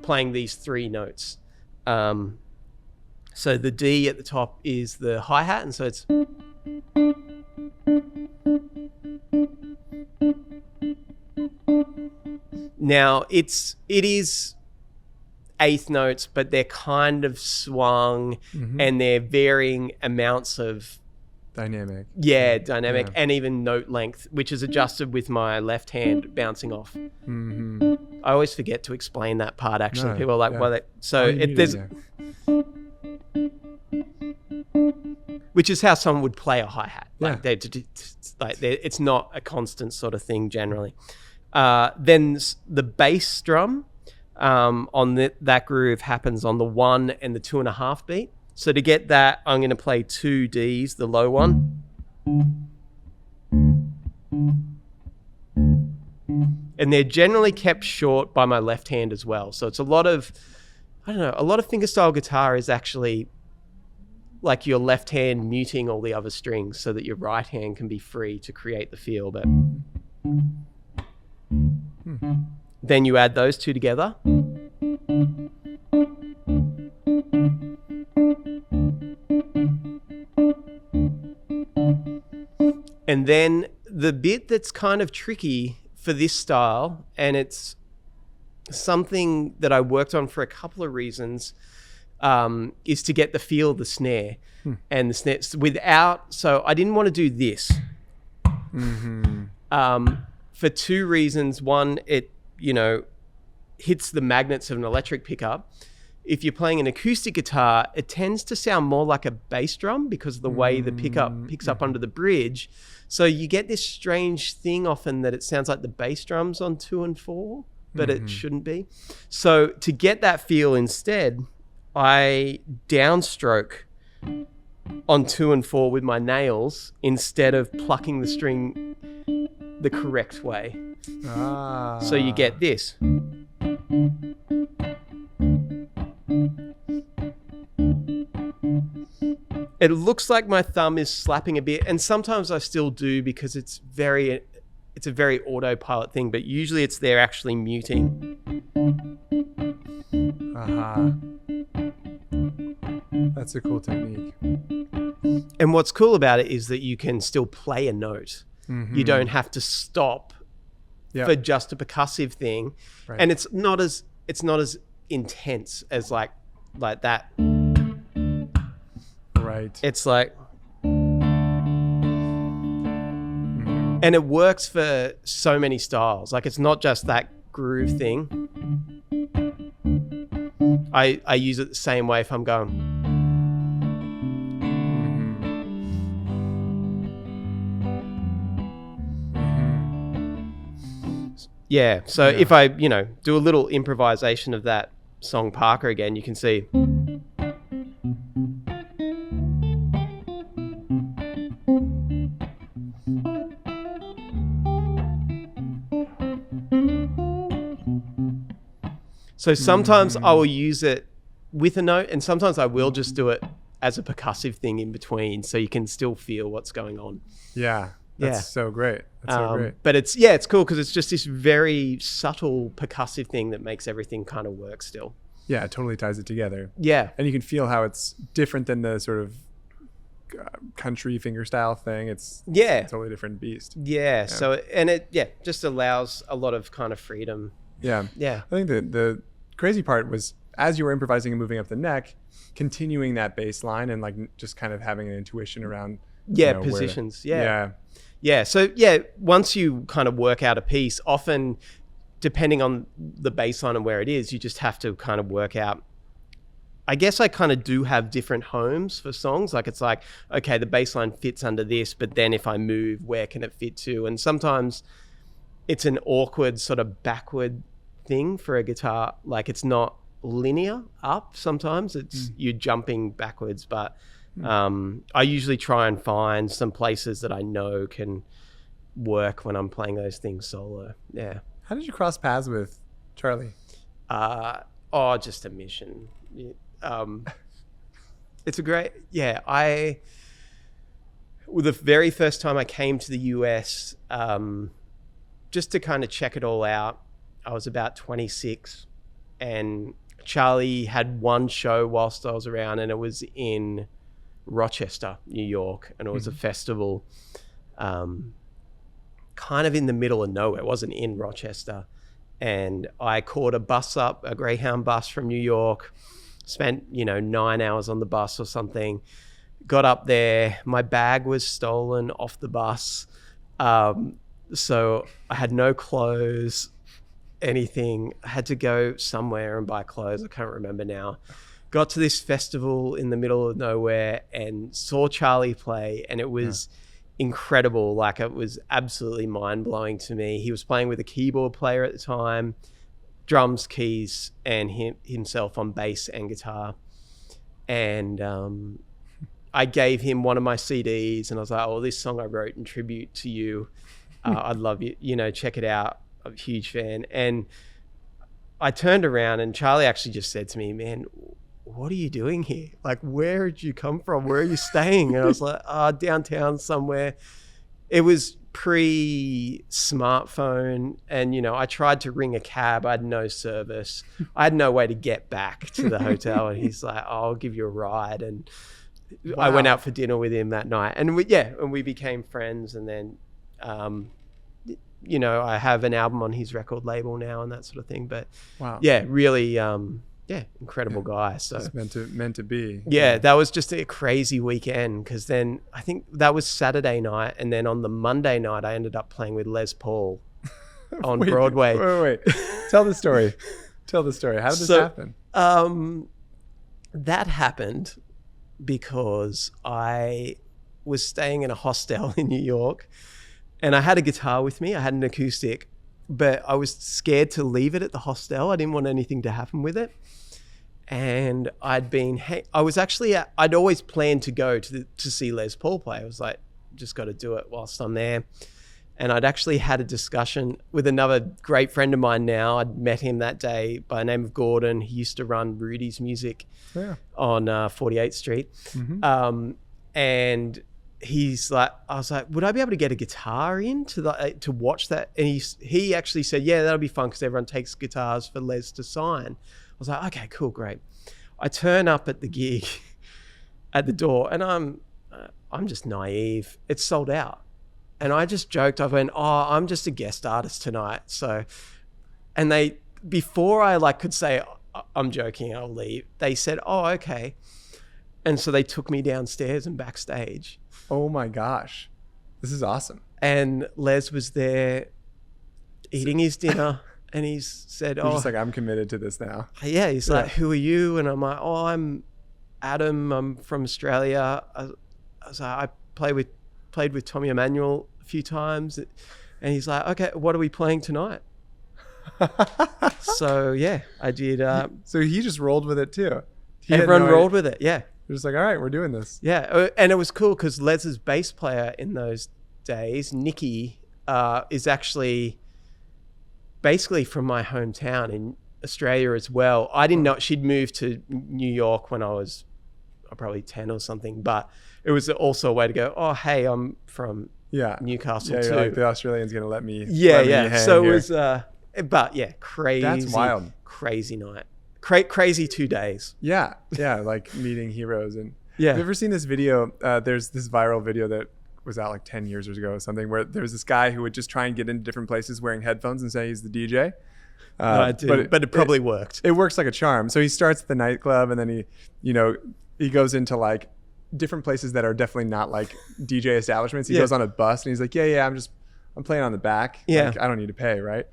Speaker 1: playing these three notes. So the D at the top is the hi-hat, and so it's... Now it is eighth notes, but they're kind of swung and they're varying amounts of
Speaker 3: dynamic.
Speaker 1: Dynamic, and even note length, which is adjusted with my left hand bouncing off. I always forget to explain that part. Actually, people are like, "Well," so there's. which is how someone would play a hi-hat.
Speaker 3: Yeah.
Speaker 1: It's not a constant sort of thing generally. Then the bass drum on that groove happens on the 1 and the 2.5 beat. So to get that, I'm going to play 2 Ds, the low one. And they're generally kept short by my left hand as well. So it's a lot of fingerstyle guitar is actually like your left hand muting all the other strings so that your right hand can be free to create the feel. But then you add those two together. And then the bit that's kind of tricky for this style, and it's something that I worked on for a couple of reasons, is to get the feel of the snare. And the snare so I didn't want to do this. For 2 reasons. One, it, hits the magnets of an electric pickup. If you're playing an acoustic guitar, it tends to sound more like a bass drum because of the way the pickup picks up under the bridge. So you get this strange thing often that it sounds like the bass drums on 2 and 4, but it shouldn't be. So to get that feel instead, I downstroke on 2 and 4 with my nails instead of plucking the string the correct way. So you get this. It looks like my thumb is slapping a bit, and sometimes I still do because it's a very autopilot thing, but usually it's there actually muting.
Speaker 3: That's a cool technique.
Speaker 1: And what's cool about it is that you can still play a note. You don't have to stop for just a percussive thing.
Speaker 3: Right.
Speaker 1: And it's not as intense as like that.
Speaker 3: Right.
Speaker 1: It's like, and it works for so many styles. Like it's not just that groove thing. I use it the same way if I'm going. Yeah. So if I, do a little improvisation of that song Parker again, you can see. So sometimes I will use it with a note, and sometimes I will just do it as a percussive thing in between, so you can still feel what's going on.
Speaker 3: Yeah. That's so great. That's so great.
Speaker 1: But it's cool because it's just this very subtle percussive thing that makes everything kind of work still.
Speaker 3: Yeah, it totally ties it together.
Speaker 1: Yeah.
Speaker 3: And you can feel how it's different than the sort of country fingerstyle thing. It's a totally different beast.
Speaker 1: Yeah. So, and it just allows a lot of kind of freedom.
Speaker 3: Yeah.
Speaker 1: Yeah.
Speaker 3: I think the crazy part was as you were improvising and moving up the neck, continuing that bass line and like just kind of having an intuition around
Speaker 1: positions. So once you kind of work out a piece, often depending on the bass line and where it is, you just have to kind of work out. I guess I kind of do have different homes for songs. Like it's like, okay, the bass line fits under this, but then if I move, where can it fit to? And sometimes it's an awkward sort of backward thing for a guitar. Like it's not linear up. Sometimes it's you're jumping backwards, but I usually try and find some places that I know can work when I'm playing those things solo. Yeah.
Speaker 3: How did you cross paths with Charlie?
Speaker 1: Just a mission. It's a great, the very first time I came to the US, just to kind of check it all out, I was about 26 and Charlie had one show whilst I was around, and it was in Rochester, New York, and it was a festival kind of in the middle of nowhere. It wasn't in Rochester. And I caught a Greyhound bus from New York, spent 9 hours on the bus or something, got up there, my bag was stolen off the bus, so I had no clothes, anything. I had to go somewhere and buy clothes. I can't remember now. got to this festival in the middle of nowhere and saw Charlie play, and it was incredible. Like, it was absolutely mind-blowing to me. He was playing with a keyboard player at the time, drums, keys, and himself on bass and guitar. And I gave him one of my CDs, and I was like, oh, this song I wrote in tribute to you. I'd love you, check it out. I'm a huge fan. And I turned around, and Charlie actually just said to me, man, what are you doing here? Like, where did you come from? Where are you staying? And I was like, downtown somewhere. It was pre-smartphone, and, I tried to ring a cab. I had no service. I had no way to get back to the hotel. And he's like, I'll give you a ride. And I went out for dinner with him that night. And we became friends. And then, I have an album on his record label now and that sort of thing. But really, incredible guy. So
Speaker 3: it's meant to be.
Speaker 1: Yeah, that was just a crazy weekend, because then I think that was Saturday night, and then on the Monday night I ended up playing with Les Paul on Broadway.
Speaker 3: Wait. Tell the story. How did this happen?
Speaker 1: That happened because I was staying in a hostel in New York, and I had a guitar with me. I had an acoustic, but I was scared to leave it at the hostel. I didn't want anything to happen with it. And I'd always planned to go to see Les Paul play. I was like, just got to do it whilst I'm there. And I'd actually had a discussion with another great friend of mine now. I'd met him that day by the name of Gordon. He used to run Rudy's Music on 48th Street. Mm-hmm. And he's like, I was like, would I be able to get a guitar in to watch that? And he actually said, yeah, that'll be fun, because everyone takes guitars for Les to sign. I was like, okay, cool, great. I turn up at the gig at the door, and I'm just naive. It's sold out. And I just joked. I went, I'm just a guest artist tonight. So, and before I could say, I'm joking, I'll leave, they said, oh, okay. And so they took me downstairs and backstage.
Speaker 3: Oh my gosh. This is awesome.
Speaker 1: And Les was there eating his dinner. And he said,
Speaker 3: You're just like, I'm committed to this now.
Speaker 1: Yeah. He's like, who are you? And I'm like, I'm Adam. I'm from Australia. I was like, I played with Tommy Emmanuel a few times. And he's like, okay, what are we playing tonight? So yeah, I did.
Speaker 3: So he just rolled with it too.
Speaker 1: Everyone rolled with it. Yeah.
Speaker 3: You're just like, all right, we're doing this.
Speaker 1: Yeah. And it was cool because Les's bass player in those days, Nikki, is actually basically from my hometown in Australia as well. I didn't know she'd moved to New York when I was probably 10 or something, but it was also a way to go, oh, hey, I'm from Newcastle too.
Speaker 3: Like, the Australian's going to let me
Speaker 1: hang so here. It was, but yeah, crazy.
Speaker 3: That's wild.
Speaker 1: Crazy night. Crazy 2 days.
Speaker 3: Yeah. Like meeting heroes. And have you ever seen this video? There's this viral video that was out like 10 years ago or something, where there was this guy who would just try and get into different places wearing headphones and say he's the DJ.
Speaker 1: No, I did, but it probably worked.
Speaker 3: It works like a charm. So he starts at the nightclub, and then he goes into like different places that are definitely not like DJ establishments. He goes on a bus, and he's like, I'm playing on the back.
Speaker 1: Yeah.
Speaker 3: Like, I don't need to pay, right?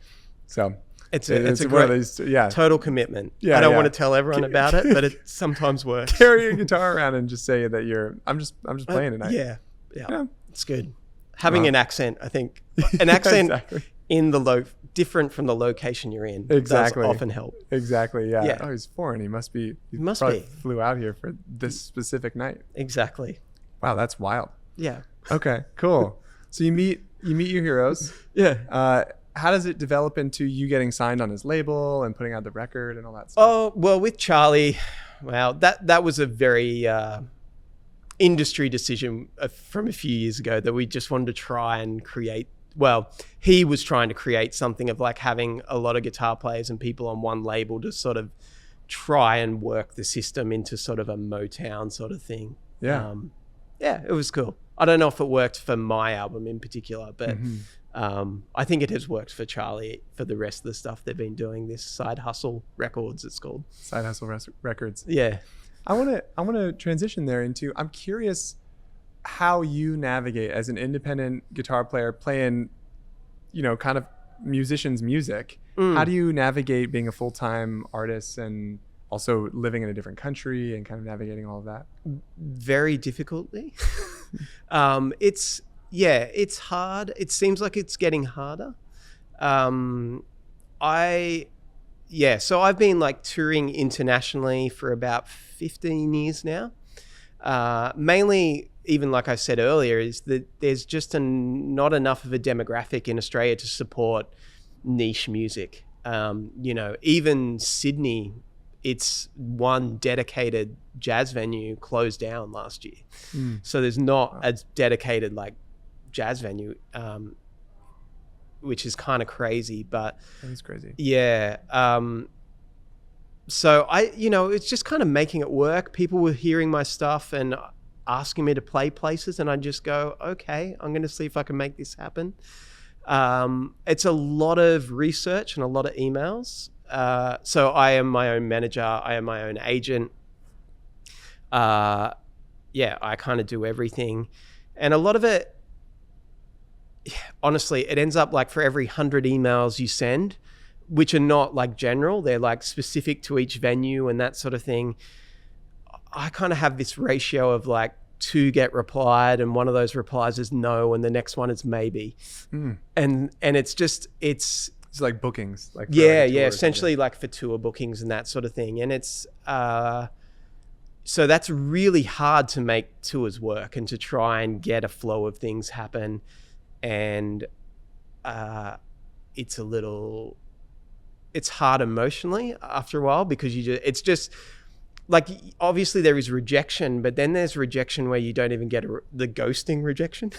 Speaker 3: So
Speaker 1: it's a
Speaker 3: one
Speaker 1: great,
Speaker 3: of these,
Speaker 1: total commitment. I don't want to tell everyone about it, but it sometimes works.
Speaker 3: Carry a guitar around and just say that I'm just playing tonight.
Speaker 1: Yeah. It's good. Having an accent, I think, an accent in different from the location you're in.
Speaker 3: Exactly.
Speaker 1: Does often help.
Speaker 3: Exactly. Yeah. Oh, he's foreign. He must be. Flew out here for this specific night.
Speaker 1: Exactly.
Speaker 3: Wow, that's wild.
Speaker 1: Yeah.
Speaker 3: Okay. Cool. So you meet your heroes.
Speaker 1: Yeah.
Speaker 3: How does it develop into you getting signed on his label and putting out the record and all that stuff?
Speaker 1: Oh, well, with Charlie, that was a very industry decision from a few years ago, that we just wanted to try and create. Well, he was trying to create something of like having a lot of guitar players and people on one label to sort of try and work the system into sort of a Motown sort of thing.
Speaker 3: Yeah.
Speaker 1: It was cool. I don't know if it worked for my album in particular, but I think it has worked for Charlie for the rest of the stuff they've been doing. This Side Hustle Records, it's called.
Speaker 3: Side Hustle Records.
Speaker 1: Yeah.
Speaker 3: I want to transition there into, I'm curious how you navigate as an independent guitar player playing, kind of musicians' music. How do you navigate being a full-time artist and
Speaker 2: also living in a different country and kind of navigating all of that?
Speaker 1: Very difficultly. It's hard. It seems like it's getting harder. So I've been like touring internationally for about 15 years now. Mainly, even like I said earlier, is that there's just not enough of a demographic in Australia to support niche music. Even Sydney, it's one dedicated jazz venue closed down last year. So there's not a dedicated like jazz venue, which is kind of crazy, but
Speaker 2: that is crazy.
Speaker 1: Yeah. So it's just kind of making it work. People were hearing my stuff and asking me to play places, and I just go, okay, I'm going to see if I can make this happen. It's a lot of research and a lot of emails. So I am my own manager. I am my own agent. I kind of do everything. And a lot of it, honestly, it ends up like for every 100 emails you send, which are not like general, they're like specific to each venue and that sort of thing. I kind of have this ratio of like 2 get replied, and one of those replies is no, and the next one is maybe. And it's like bookings, like essentially like for tour bookings and that sort of thing. And it's so that's really hard to make tours work and to try and get a flow of things happen. And it's hard emotionally after a while, because it's just like, obviously there is rejection, but then there's rejection where you don't even get the ghosting rejection,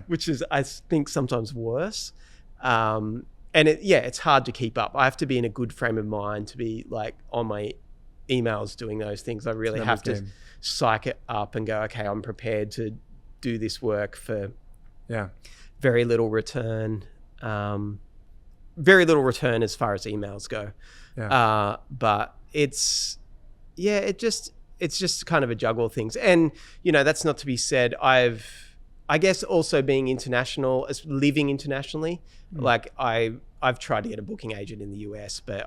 Speaker 1: which is, I think, sometimes worse. And it's hard to keep up. I have to be in a good frame of mind to be like on my emails doing those things. I really have to psych it up and go, okay, I'm prepared to do this work for very little return. Very little return as far as emails go. But it's just kind of a juggle of things. And, that's not to be said. I guess also being international, living internationally, like I've tried to get a booking agent in the US, but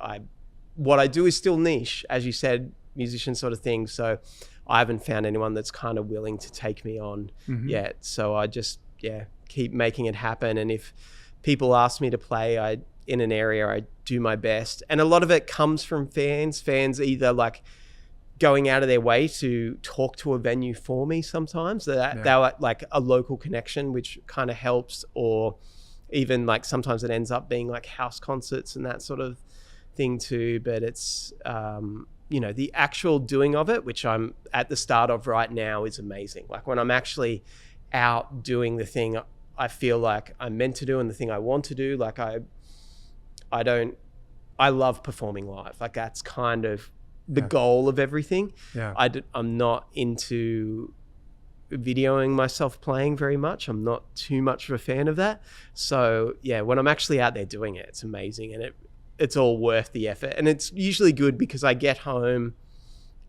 Speaker 1: what I do is still niche, as you said, musician sort of thing. So I haven't found anyone that's kind of willing to take me on yet. So I just, keep making it happen. And if people ask me to play in an area, I do my best. And a lot of it comes from fans either like going out of their way to talk to a venue for me sometimes. They're like a local connection, which kind of helps, or even like sometimes it ends up being like house concerts and that sort of thing too. But it's, the actual doing of it, which I'm at the start of right now, is amazing. Like when I'm actually out doing the thing I feel like I'm meant to do and the thing I want to do, like I love performing live. Like that's kind of the goal of everything. I'm not into videoing myself playing very much. I'm not too much of a fan of that. So when I'm actually out there doing it, it's amazing, and it's all worth the effort. And it's usually good because I get home,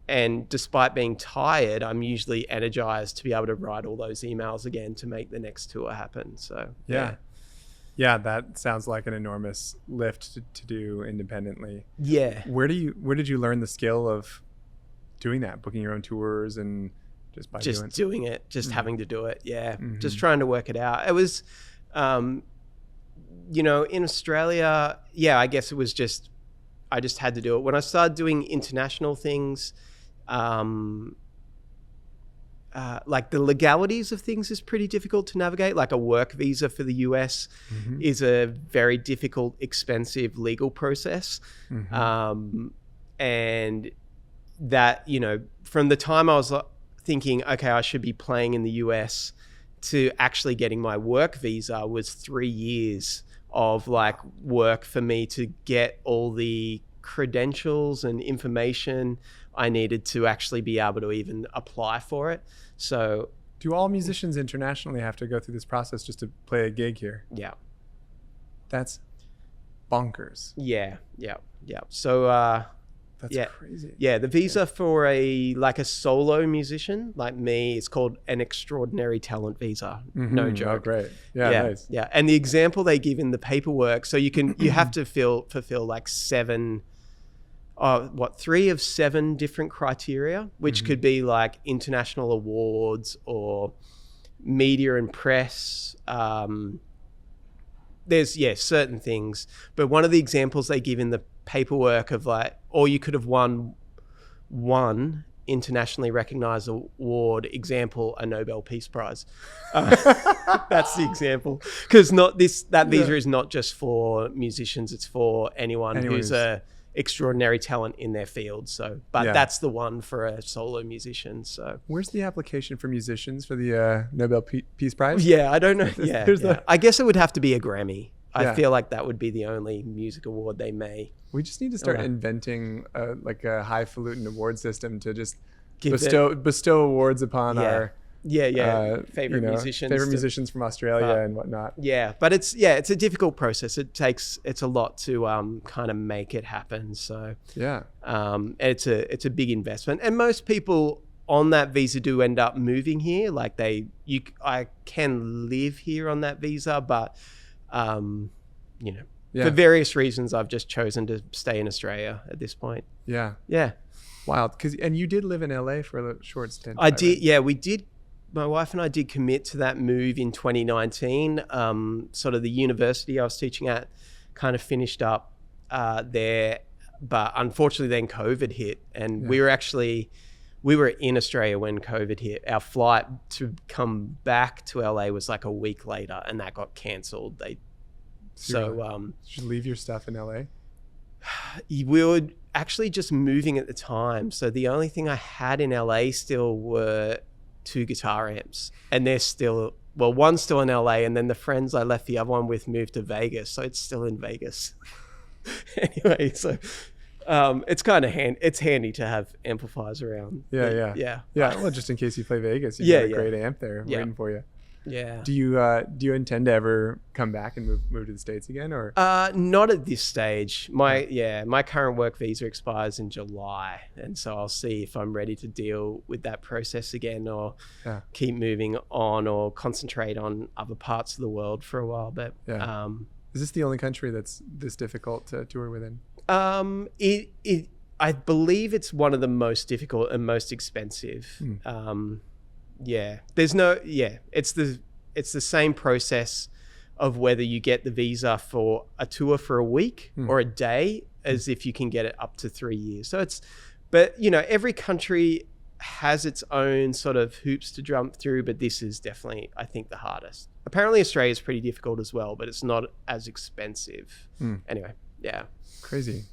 Speaker 1: and despite being tired, I'm usually energized to be able to write all those emails again to make the next tour happen. So
Speaker 2: that sounds like an enormous lift to do independently. Where did you learn the skill of doing that, booking your own tours, and just
Speaker 1: doing it, having to do it? Just trying to work it out. It was in Australia, I guess it was just, I just had to do it. When I started doing international things, like the legalities of things is pretty difficult to navigate. Like a work visa for the US is a very difficult, expensive legal process. And that, from the time I was thinking, okay, I should be playing in the US, to actually getting my work visa was 3 years of like work for me to get all the credentials and information I needed to actually be able to even apply for it. So
Speaker 2: do all musicians internationally have to go through this process just to play a gig here? That's bonkers.
Speaker 1: So
Speaker 2: that's crazy.
Speaker 1: The visa for a solo musician like me is called an extraordinary talent visa. No joke.
Speaker 2: Oh, great. Nice.
Speaker 1: And the example they give in the paperwork, so you have to fulfill like 7 3 of 7 different criteria, which could be like international awards or media and press. There's certain things, but one of the examples they give in the paperwork of like, or you could have won one internationally recognized award, example, a Nobel Peace Prize. That's the example, because that visa is not just for musicians, it's for anyone who's a extraordinary talent in their field. So that's the one for a solo musician. So
Speaker 3: where's the application for musicians for the Nobel Peace Prize?
Speaker 1: I don't know. I guess it would have to be a Grammy. I feel like that would be the only music award they may.
Speaker 3: We just need to start inventing like a highfalutin award system to just bestow awards upon our
Speaker 1: favorite
Speaker 3: musicians from Australia and whatnot.
Speaker 1: But it's a difficult process. It's a lot to kind of make it happen. So it's a big investment, and most people on that visa do end up moving here. Like I can live here on that visa, but for various reasons, I've just chosen to stay in Australia at this point.
Speaker 3: Yeah. Wild. And you did live in LA for a short stint.
Speaker 1: I did. Yeah, we did. My wife and I did commit to that move in 2019. Sort of the university I was teaching at kind of finished up there, but unfortunately then COVID hit, and we were in Australia when COVID hit. Our flight to come back to LA was like a week later, and that got cancelled.
Speaker 3: Did you leave your stuff in LA?
Speaker 1: We were actually just moving at the time, so the only thing I had in LA still were 2 guitar amps, and they're still, one's still in LA, and then the friends I left the other one with moved to Vegas, so it's still in Vegas. Anyway, so it's kind of handy to have amplifiers around.
Speaker 3: Well, just in case you play Vegas, you got a great amp there waiting for you. Do you intend to ever come back and move to the States again, or
Speaker 1: not at this stage? My current work visa expires in July, and so I'll see if I'm ready to deal with that process again, or keep moving on, or concentrate on other parts of the world for a while. But
Speaker 3: is this the only country that's this difficult to tour within?
Speaker 1: I believe it's one of the most difficult and most expensive. It's the same process of whether you get the visa for a tour for a week or a day, as if you can get it up to 3 years. So but every country has its own sort of hoops to jump through, but this is definitely, I think, the hardest. Apparently Australia is pretty difficult as well, but it's not as expensive. Anyway,
Speaker 3: Crazy.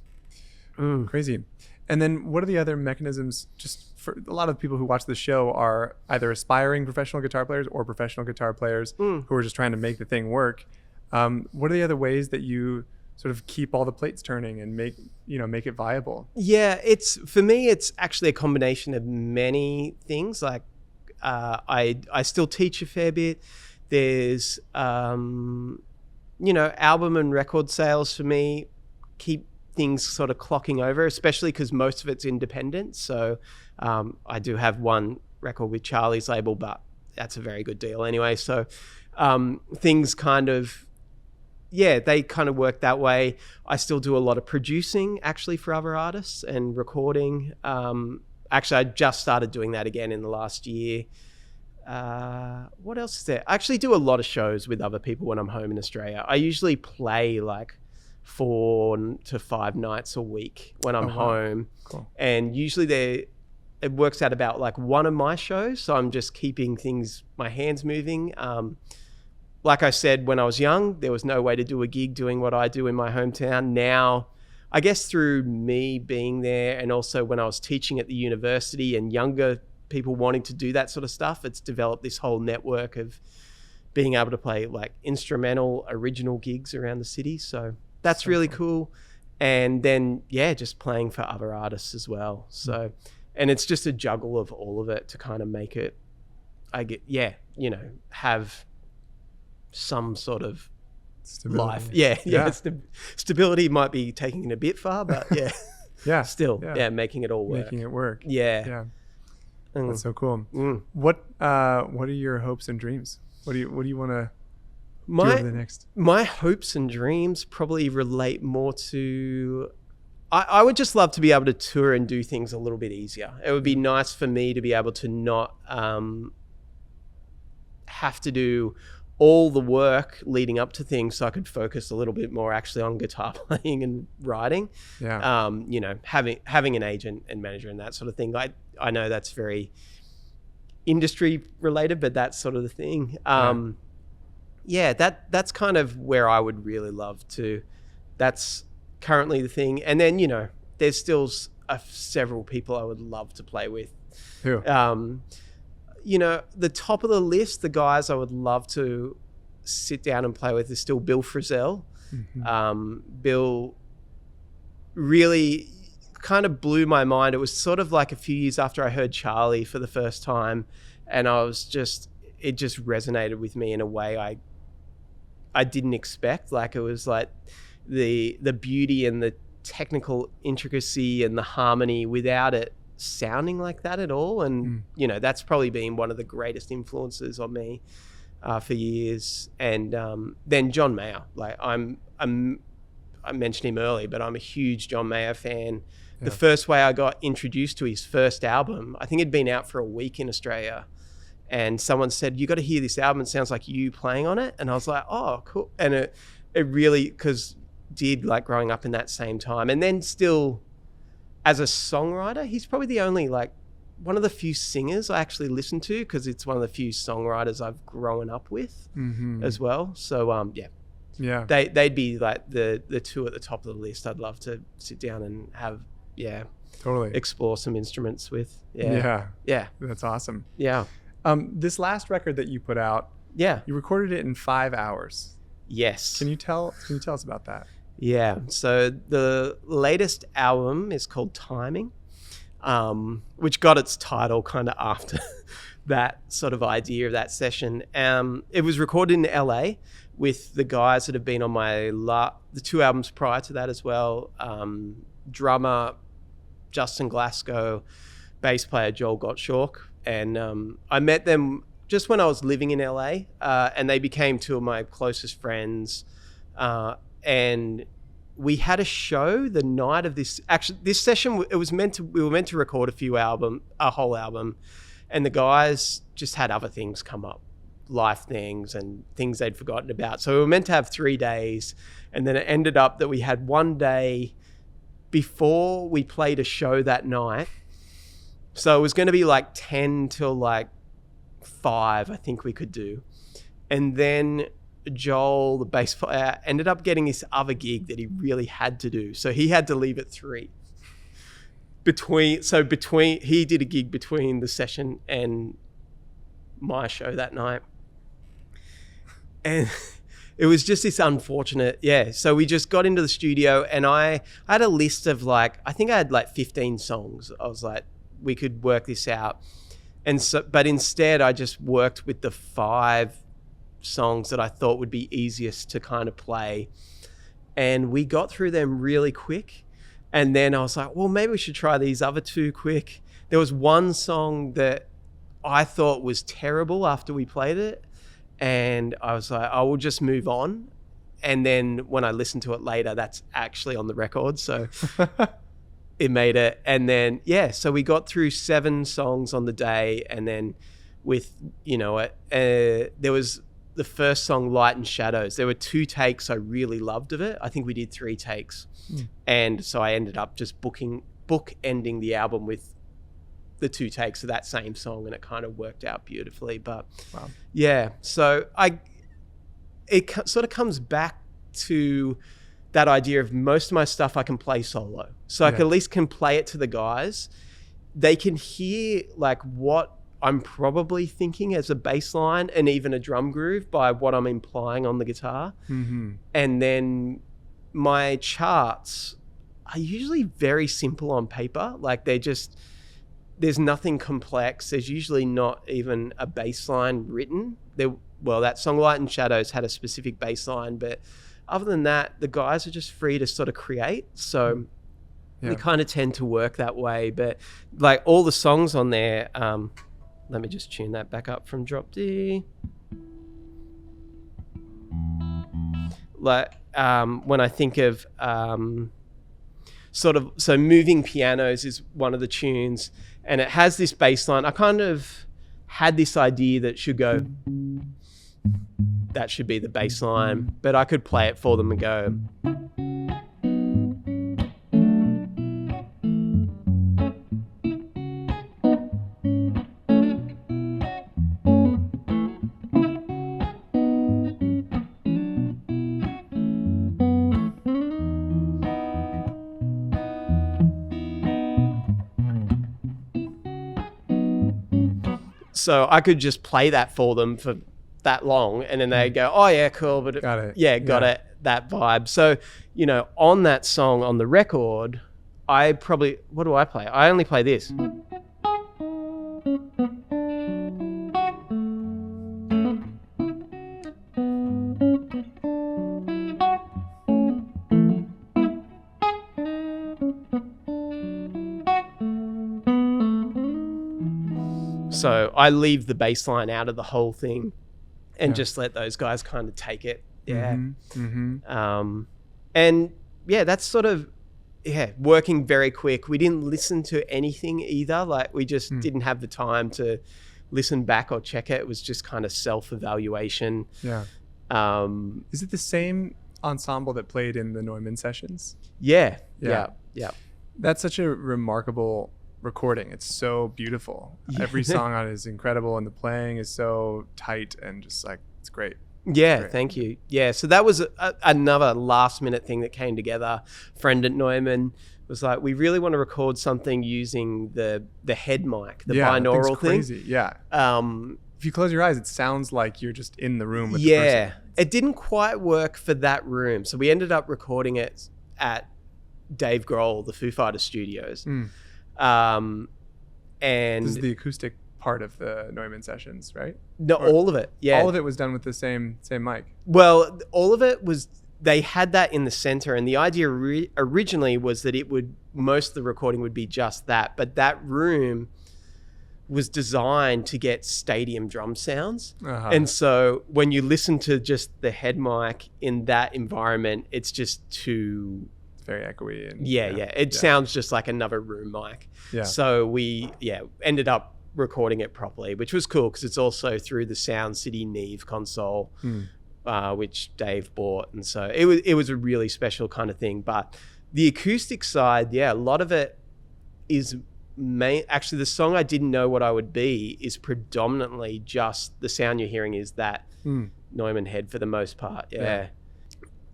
Speaker 3: And then what are the other mechanisms, just for a lot of people who watch the show are either aspiring professional guitar players or professional guitar players who are just trying to make the thing work. What are the other ways that you sort of keep all the plates turning and make it viable?
Speaker 1: For me, it's actually a combination of many things. Like I still teach a fair bit. There's album and record sales for me keep things sort of clocking over, especially because most of it's independent. So I do have one record with Charlie's label, but that's a very good deal anyway. So things kind of, they kind of work that way. I still do a lot of producing actually for other artists and recording. Actually, I just started doing that again in the last year. What else is there? I actually do a lot of shows with other people when I'm home in Australia. I usually play like 4 to 5 nights a week when I'm home.
Speaker 3: Cool.
Speaker 1: And usually it works out about like one of my shows. So I'm just keeping my hands moving. Like I said, when I was young, there was no way to do a gig doing what I do in my hometown. Now, I guess through me being there, and also when I was teaching at the university and younger people wanting to do that sort of stuff, it's developed this whole network of being able to play like instrumental original gigs around the city. So that's really cool. And then, just playing for other artists as well. So, and it's just a juggle of all of it to kind of make it, have some sort of stability. Life. Stability might be taking it a bit far, but still, making it all work.
Speaker 3: Making it work.
Speaker 1: Yeah.
Speaker 3: That's so cool. What are your hopes and dreams? What do you want to do over the next?
Speaker 1: My hopes and dreams probably relate more to, I would just love to be able to tour and do things a little bit easier. It would be nice for me to be able to not have to do all the work leading up to things, so I could focus a little bit more actually on guitar playing and writing.
Speaker 2: Yeah.
Speaker 1: You know, having an agent and manager and that sort of thing. I know that's very industry related, but that's sort of the thing. That's kind of where I would really love to. That's currently the thing. And then, you know, there's still several people I would love to play with.
Speaker 2: Who?
Speaker 1: You know, the top of the list, the guys I would love to sit down and play with is still Bill Frisell.
Speaker 2: Mm-hmm.
Speaker 1: Bill really kind of blew my mind. It was sort of like a few years after I heard Charlie for the first time, and it just resonated with me in a way I didn't expect. Like, it was like the beauty and the technical intricacy and the harmony without it sounding like that at all. And you know, that's probably been one of the greatest influences on me for years. And then John Mayer, like I mentioned him early, but I'm a huge John Mayer fan. The first way I got introduced to his first album, I think it'd been out for a week in Australia, and someone said, "You got to hear this album, it sounds like you playing on it." And I was like, "Oh, cool." And it really, because did like growing up in that same time. And then still as a songwriter, he's probably the only, like, one of the few singers I actually listen to, because it's one of the few songwriters I've grown up with as well. So they'd be like the two at the top of the list I'd love to sit down and have
Speaker 2: totally
Speaker 1: explore some instruments with.
Speaker 2: Yeah, that's awesome. This last record that you put out, you recorded it in 5 hours.
Speaker 1: Yes.
Speaker 2: Can you tell us about that?
Speaker 1: Yeah. So the latest album is called Timing, which got its title kind of after that sort of idea of that session. It was recorded in LA with the guys that have been on the 2 albums prior to that as well. Drummer Justin Glasgow, bass player Joel Gottschalk. And I met them just when I was living in LA, and they became 2 of my closest friends. And we had a show the night of this. Actually, this session, we were meant to record a whole album, and the guys just had other things come up, life things and things they'd forgotten about. So we were meant to have 3 days, and then it ended up that we had 1 day before we played a show that night. So it was going to be like 10 till like 5, I think we could do. And then Joel, the bass player, ended up getting this other gig that he really had to do. So he had to leave at 3. He did a gig between the session and my show that night. And it was just this unfortunate, so we just got into the studio, and I had a list of I think I had 15 songs. I was like, we could work this out. But instead I just worked with the 5 songs that I thought would be easiest to kind of play, and we got through them really quick. And then I was like, well, maybe we should try these other 2 quick. There was one song that I thought was terrible after we played it, and I was like, I will just move on. And then when I listened to it later, that's actually on the record, so it made it. And then so we got through 7 songs on the day, and then with there was the first song, Light and Shadows. There were 2 takes I really loved of it. I think we did 3 takes. And so I ended up just bookending the album with the 2 takes of that same song, and it kind of worked out beautifully. But so it sort of comes back to that idea of most of my stuff I can play solo. So I at least can play it to the guys. They can hear what I'm probably thinking as a bass line and even a drum groove by what I'm implying on the guitar. And then my charts are usually very simple on paper. There's nothing complex. There's usually not even a bass line written. That song Light and Shadows had a specific bass line, but other than that, the guys are just free to sort of create. So we kind of tend to work that way. But all the songs on there, let me just tune that back up from drop D. When I think of so Moving Pianos is one of the tunes, and it has this bass line. I kind of had this idea that should go, that should be the bass line, but I could play it for them and go. So I could just play that for them for that long, and then they'd go, oh yeah, cool, but
Speaker 2: got it.
Speaker 1: Yeah, got it, that vibe. So, you know, on that song, on the record, what do I play? I only play this. So I leave the bass line out of the whole thing and just let those guys kind of take it. Yeah. And yeah, that's sort of, working very quick. We didn't listen to anything either. Like we just didn't have the time to listen back or check it. It was just kind of self-evaluation.
Speaker 2: Yeah. Is it the same ensemble that played in the Neumann sessions?
Speaker 1: Yeah.
Speaker 2: That's such a remarkable recording. It's so beautiful. Every song on it is incredible, and the playing is so tight and just like, it's great.
Speaker 1: Thank you. Yeah, so that was another last minute thing that came together. Friend at Neumann was like, we really want to record something using the head mic, the binaural thing.
Speaker 2: Crazy. Yeah. If you close your eyes, it sounds like you're just in the room with the person.
Speaker 1: It didn't quite work for that room, so we ended up recording it at Dave Grohl, the Foo Fighters studios. And
Speaker 2: this is the acoustic part of the Neumann sessions, right?
Speaker 1: No, all of it. Yeah,
Speaker 2: all of it was done with the same mic.
Speaker 1: Well, all of it was. They had that in the center, and the idea originally was that most of the recording would be just that. But that room was designed to get stadium drum sounds, and so when you listen to just the head mic in that environment, it's just too.
Speaker 2: Very echoey. And
Speaker 1: it sounds just like another room mic. So we ended up recording it properly, which was cool because it's also through the Sound City Neve console, which Dave bought, and so it was a really special kind of thing. But the acoustic side, a lot of it is actually the song I Didn't Know What I Would Be is predominantly just the sound you're hearing is that Neumann head for the most part.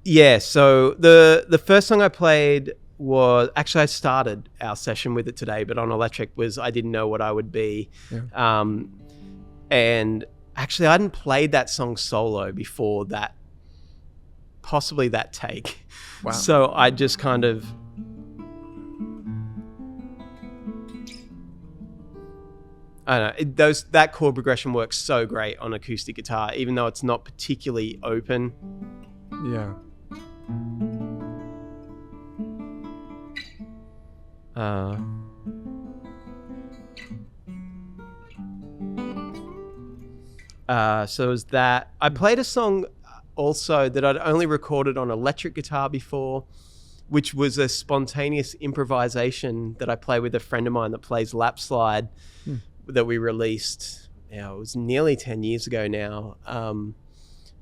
Speaker 1: Yeah, so the first song I played was, actually I started our session with it today, but on electric, was I Didn't Know What I Would Be. And actually I hadn't played that song solo before that, possibly that take.
Speaker 2: Wow.
Speaker 1: So I just kind of, I don't know, that chord progression works so great on acoustic guitar, even though it's not particularly open.
Speaker 2: Yeah.
Speaker 1: So it was that. I played a song also that I'd only recorded on electric guitar before, which was a spontaneous improvisation that I play with a friend of mine that plays lap slide that we released. It was nearly 10 years ago now.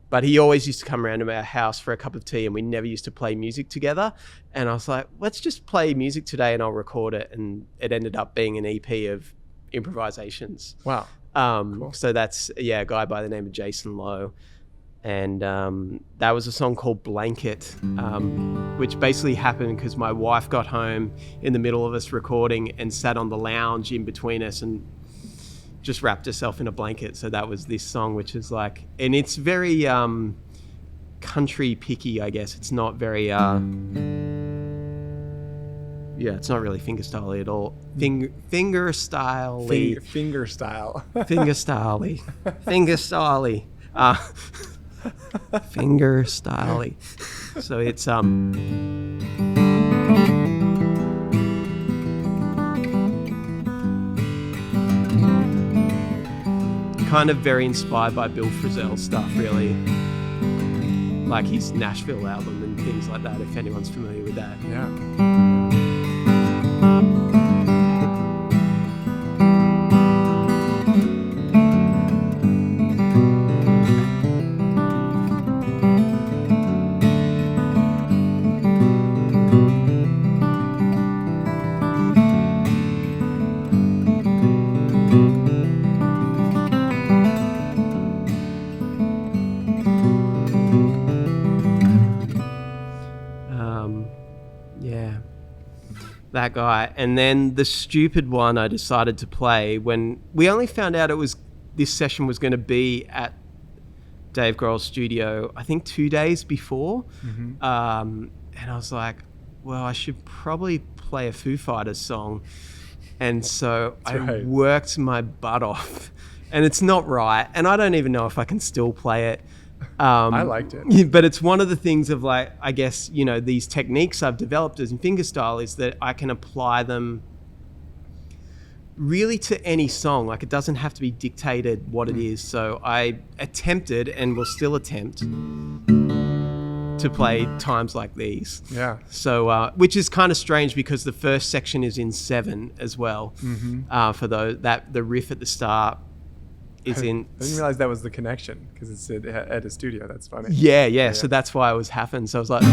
Speaker 1: But he always used to come around to our house for a cup of tea, and we never used to play music together. And I was like, let's just play music today and I'll record it. And it ended up being an EP of improvisations.
Speaker 2: Wow.
Speaker 1: Cool. So that's, a guy by the name of Jason Lowe. And that was a song called Blanket, which basically happened because my wife got home in the middle of us recording and sat on the lounge in between us and just wrapped herself in a blanket. So that was this song, which is like, and it's very country picky, I guess. It's not very it's not really fingerstyle at all. Fingerstyle.
Speaker 2: Fingerstyle.
Speaker 1: Fingerstyle. So it's kind of very inspired by Bill Frisell stuff, really. Like his Nashville album and things like that, if anyone's familiar with that.
Speaker 2: Yeah.
Speaker 1: that guy. And then the stupid one I decided to play when we only found out this session was going to be at Dave Grohl's studio, I think 2 days before. And I was like, well, I should probably play a Foo Fighters song. And so I worked my butt off, and it's not right. And I don't even know if I can still play it.
Speaker 3: I liked it.
Speaker 1: But it's one of the things of like, I guess, you know, these techniques I've developed as in fingerstyle is that I can apply them really to any song. Like it doesn't have to be dictated what it is. So I attempted and will still attempt to play times like these.
Speaker 3: Yeah.
Speaker 1: So, which is kind of strange because the first section is in 7 as well. For the riff at the start is in.
Speaker 3: I didn't realize that was the connection because it's at a studio. That's funny.
Speaker 1: Yeah. So that's why it was happening. So I was like.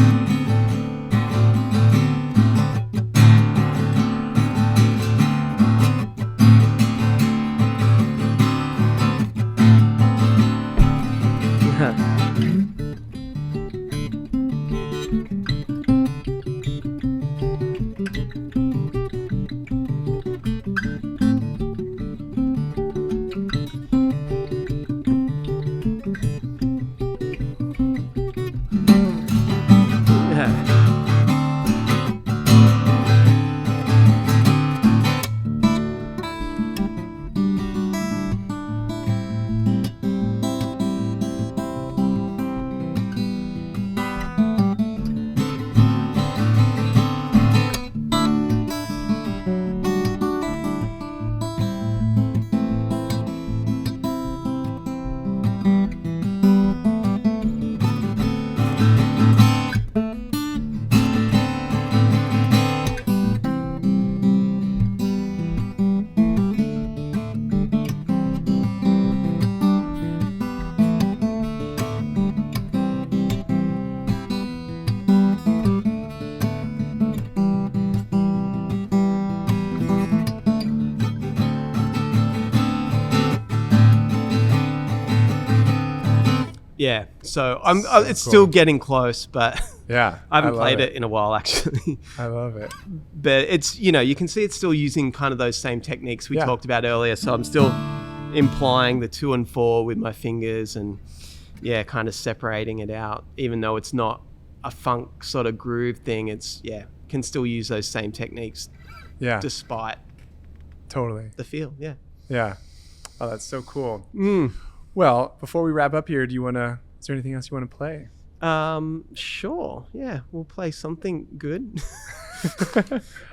Speaker 1: Yeah, so it's cool. Still getting close, but
Speaker 3: yeah,
Speaker 1: I haven't played it in a while actually.
Speaker 3: I love it.
Speaker 1: But it's, you know, you can see it's still using kind of those same techniques we talked about earlier. So I'm still implying the 2 and 4 with my fingers and kind of separating it out, even though it's not a funk sort of groove thing. It's can still use those same techniques.
Speaker 3: Yeah.
Speaker 1: Despite
Speaker 3: totally
Speaker 1: the feel. Yeah.
Speaker 3: Yeah. Oh, that's so cool. Well, before we wrap up here, is there anything else you want to play?
Speaker 1: Sure. Yeah, we'll play something good.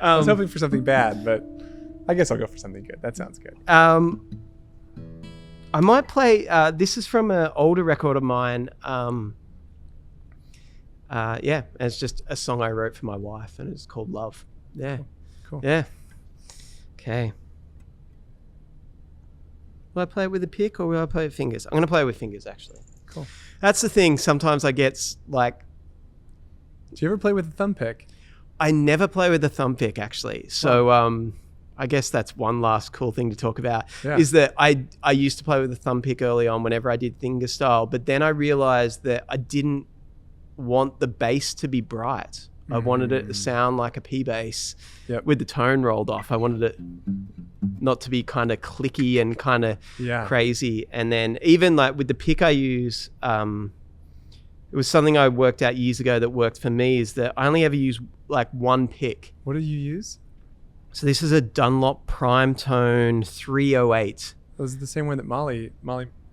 Speaker 3: I was hoping for something bad, but I guess I'll go for something good. That sounds good.
Speaker 1: I might play, this is from an older record of mine. It's just a song I wrote for my wife, and it's called Love. Yeah.
Speaker 3: Cool.
Speaker 1: Yeah. Okay. Will I play it with a pick or will I play it with fingers? I'm going to play it with fingers, actually.
Speaker 3: Cool.
Speaker 1: That's the thing. Sometimes I get like...
Speaker 3: Do you ever play with a thumb pick?
Speaker 1: I never play with a thumb pick, actually. So I guess that's one last cool thing to talk about, is that I used to play with a thumb pick early on whenever I did fingerstyle, but then I realized that I didn't want the bass to be bright. I wanted it to sound like a P bass with the tone rolled off. I wanted it not to be kind of clicky and kind of crazy. And then even like with the pick I use, it was something I worked out years ago that worked for me, is that I only ever use like one pick.
Speaker 3: What do you use?
Speaker 1: So this is a Dunlop Prime Tone 308.
Speaker 3: This is the same one that Molly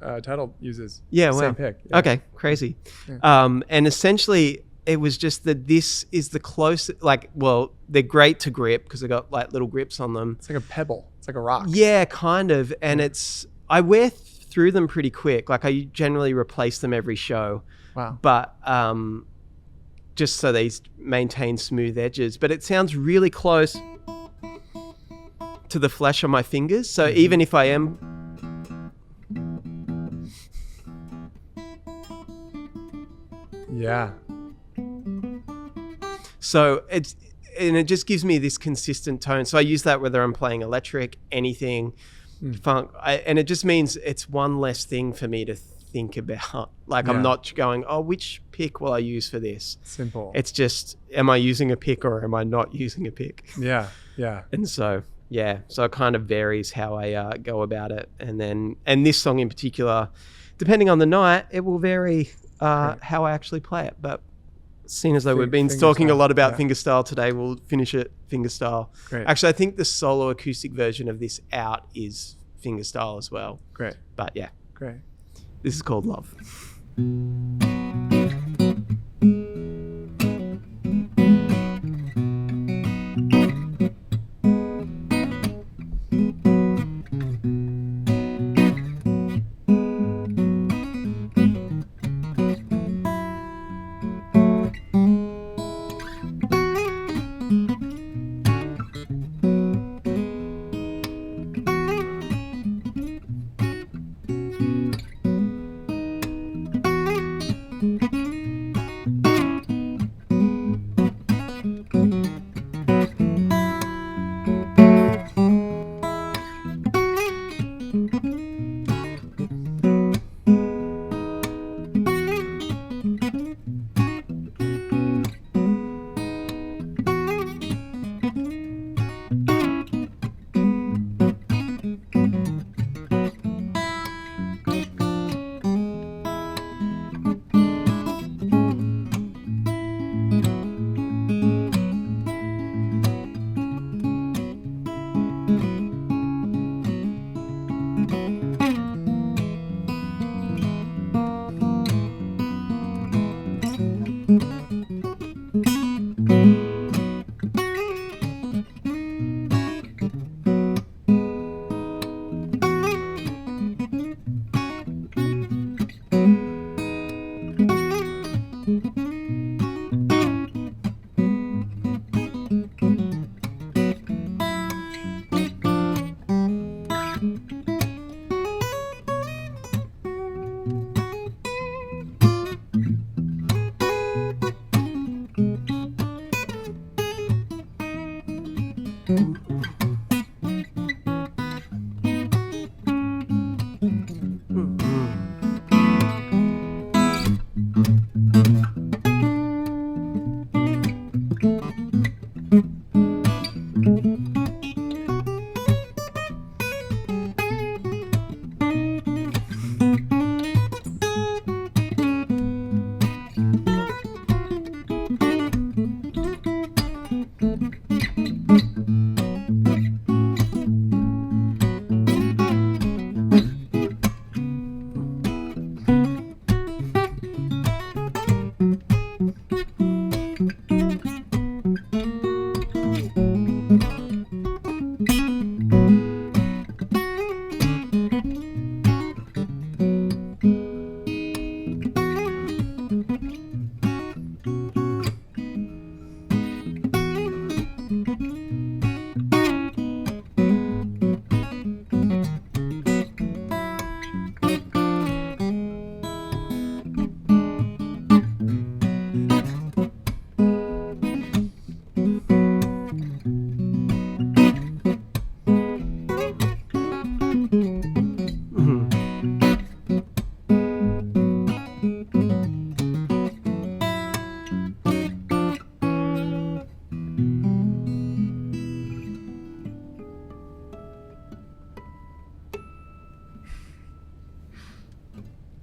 Speaker 3: Tuttle uses.
Speaker 1: Yeah,
Speaker 3: same pick. Yeah.
Speaker 1: Okay, crazy. Yeah. And essentially, it was just that this is the closest, they're great to grip because they got like little grips on them.
Speaker 3: It's like a pebble. It's like a rock.
Speaker 1: Yeah, kind of. And I wear through them pretty quick. Like I generally replace them every show.
Speaker 3: Wow.
Speaker 1: But just so they maintain smooth edges. But it sounds really close to the flesh on my fingers. So even if I am...
Speaker 3: Yeah.
Speaker 1: So it just gives me this consistent tone. So I use that whether I'm playing electric, anything, funk, and it just means it's one less thing for me to think about. Like
Speaker 4: Yeah.
Speaker 1: I'm not going, oh, which pick will I use for this?
Speaker 4: Simple.
Speaker 1: It's just, am I using a pick or am I not using a pick?
Speaker 4: Yeah. Yeah.
Speaker 1: And so, yeah, so it kind of varies how I go about it. And this song in particular, depending on the night, it will vary how I actually play it. But seeing as though we've been talking a lot about fingerstyle today, we'll finish it fingerstyle.
Speaker 4: Great.
Speaker 1: Actually, I think the solo acoustic version of this out is fingerstyle as well.
Speaker 4: Great.
Speaker 1: But yeah,
Speaker 4: Great.
Speaker 1: this is called Love.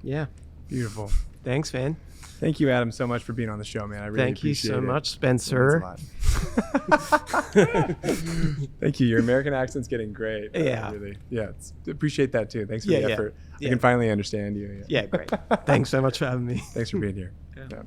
Speaker 1: Yeah.
Speaker 4: Beautiful.
Speaker 1: Thanks, man.
Speaker 4: Thank you, Adam, so much for being on the show, man. I really
Speaker 1: Thank you
Speaker 4: appreciate
Speaker 1: so
Speaker 4: it.
Speaker 1: much, Spencer.
Speaker 4: Thank you. Your American accent's getting great.
Speaker 1: Yeah.
Speaker 4: Really. Yeah. Appreciate that too. Thanks for
Speaker 1: Yeah,
Speaker 4: the
Speaker 1: yeah.
Speaker 4: effort.
Speaker 1: Yeah.
Speaker 4: I can finally understand you.
Speaker 1: Yeah, great. Thanks so much for having me.
Speaker 4: Thanks for being here.
Speaker 1: Yeah.
Speaker 4: Yeah.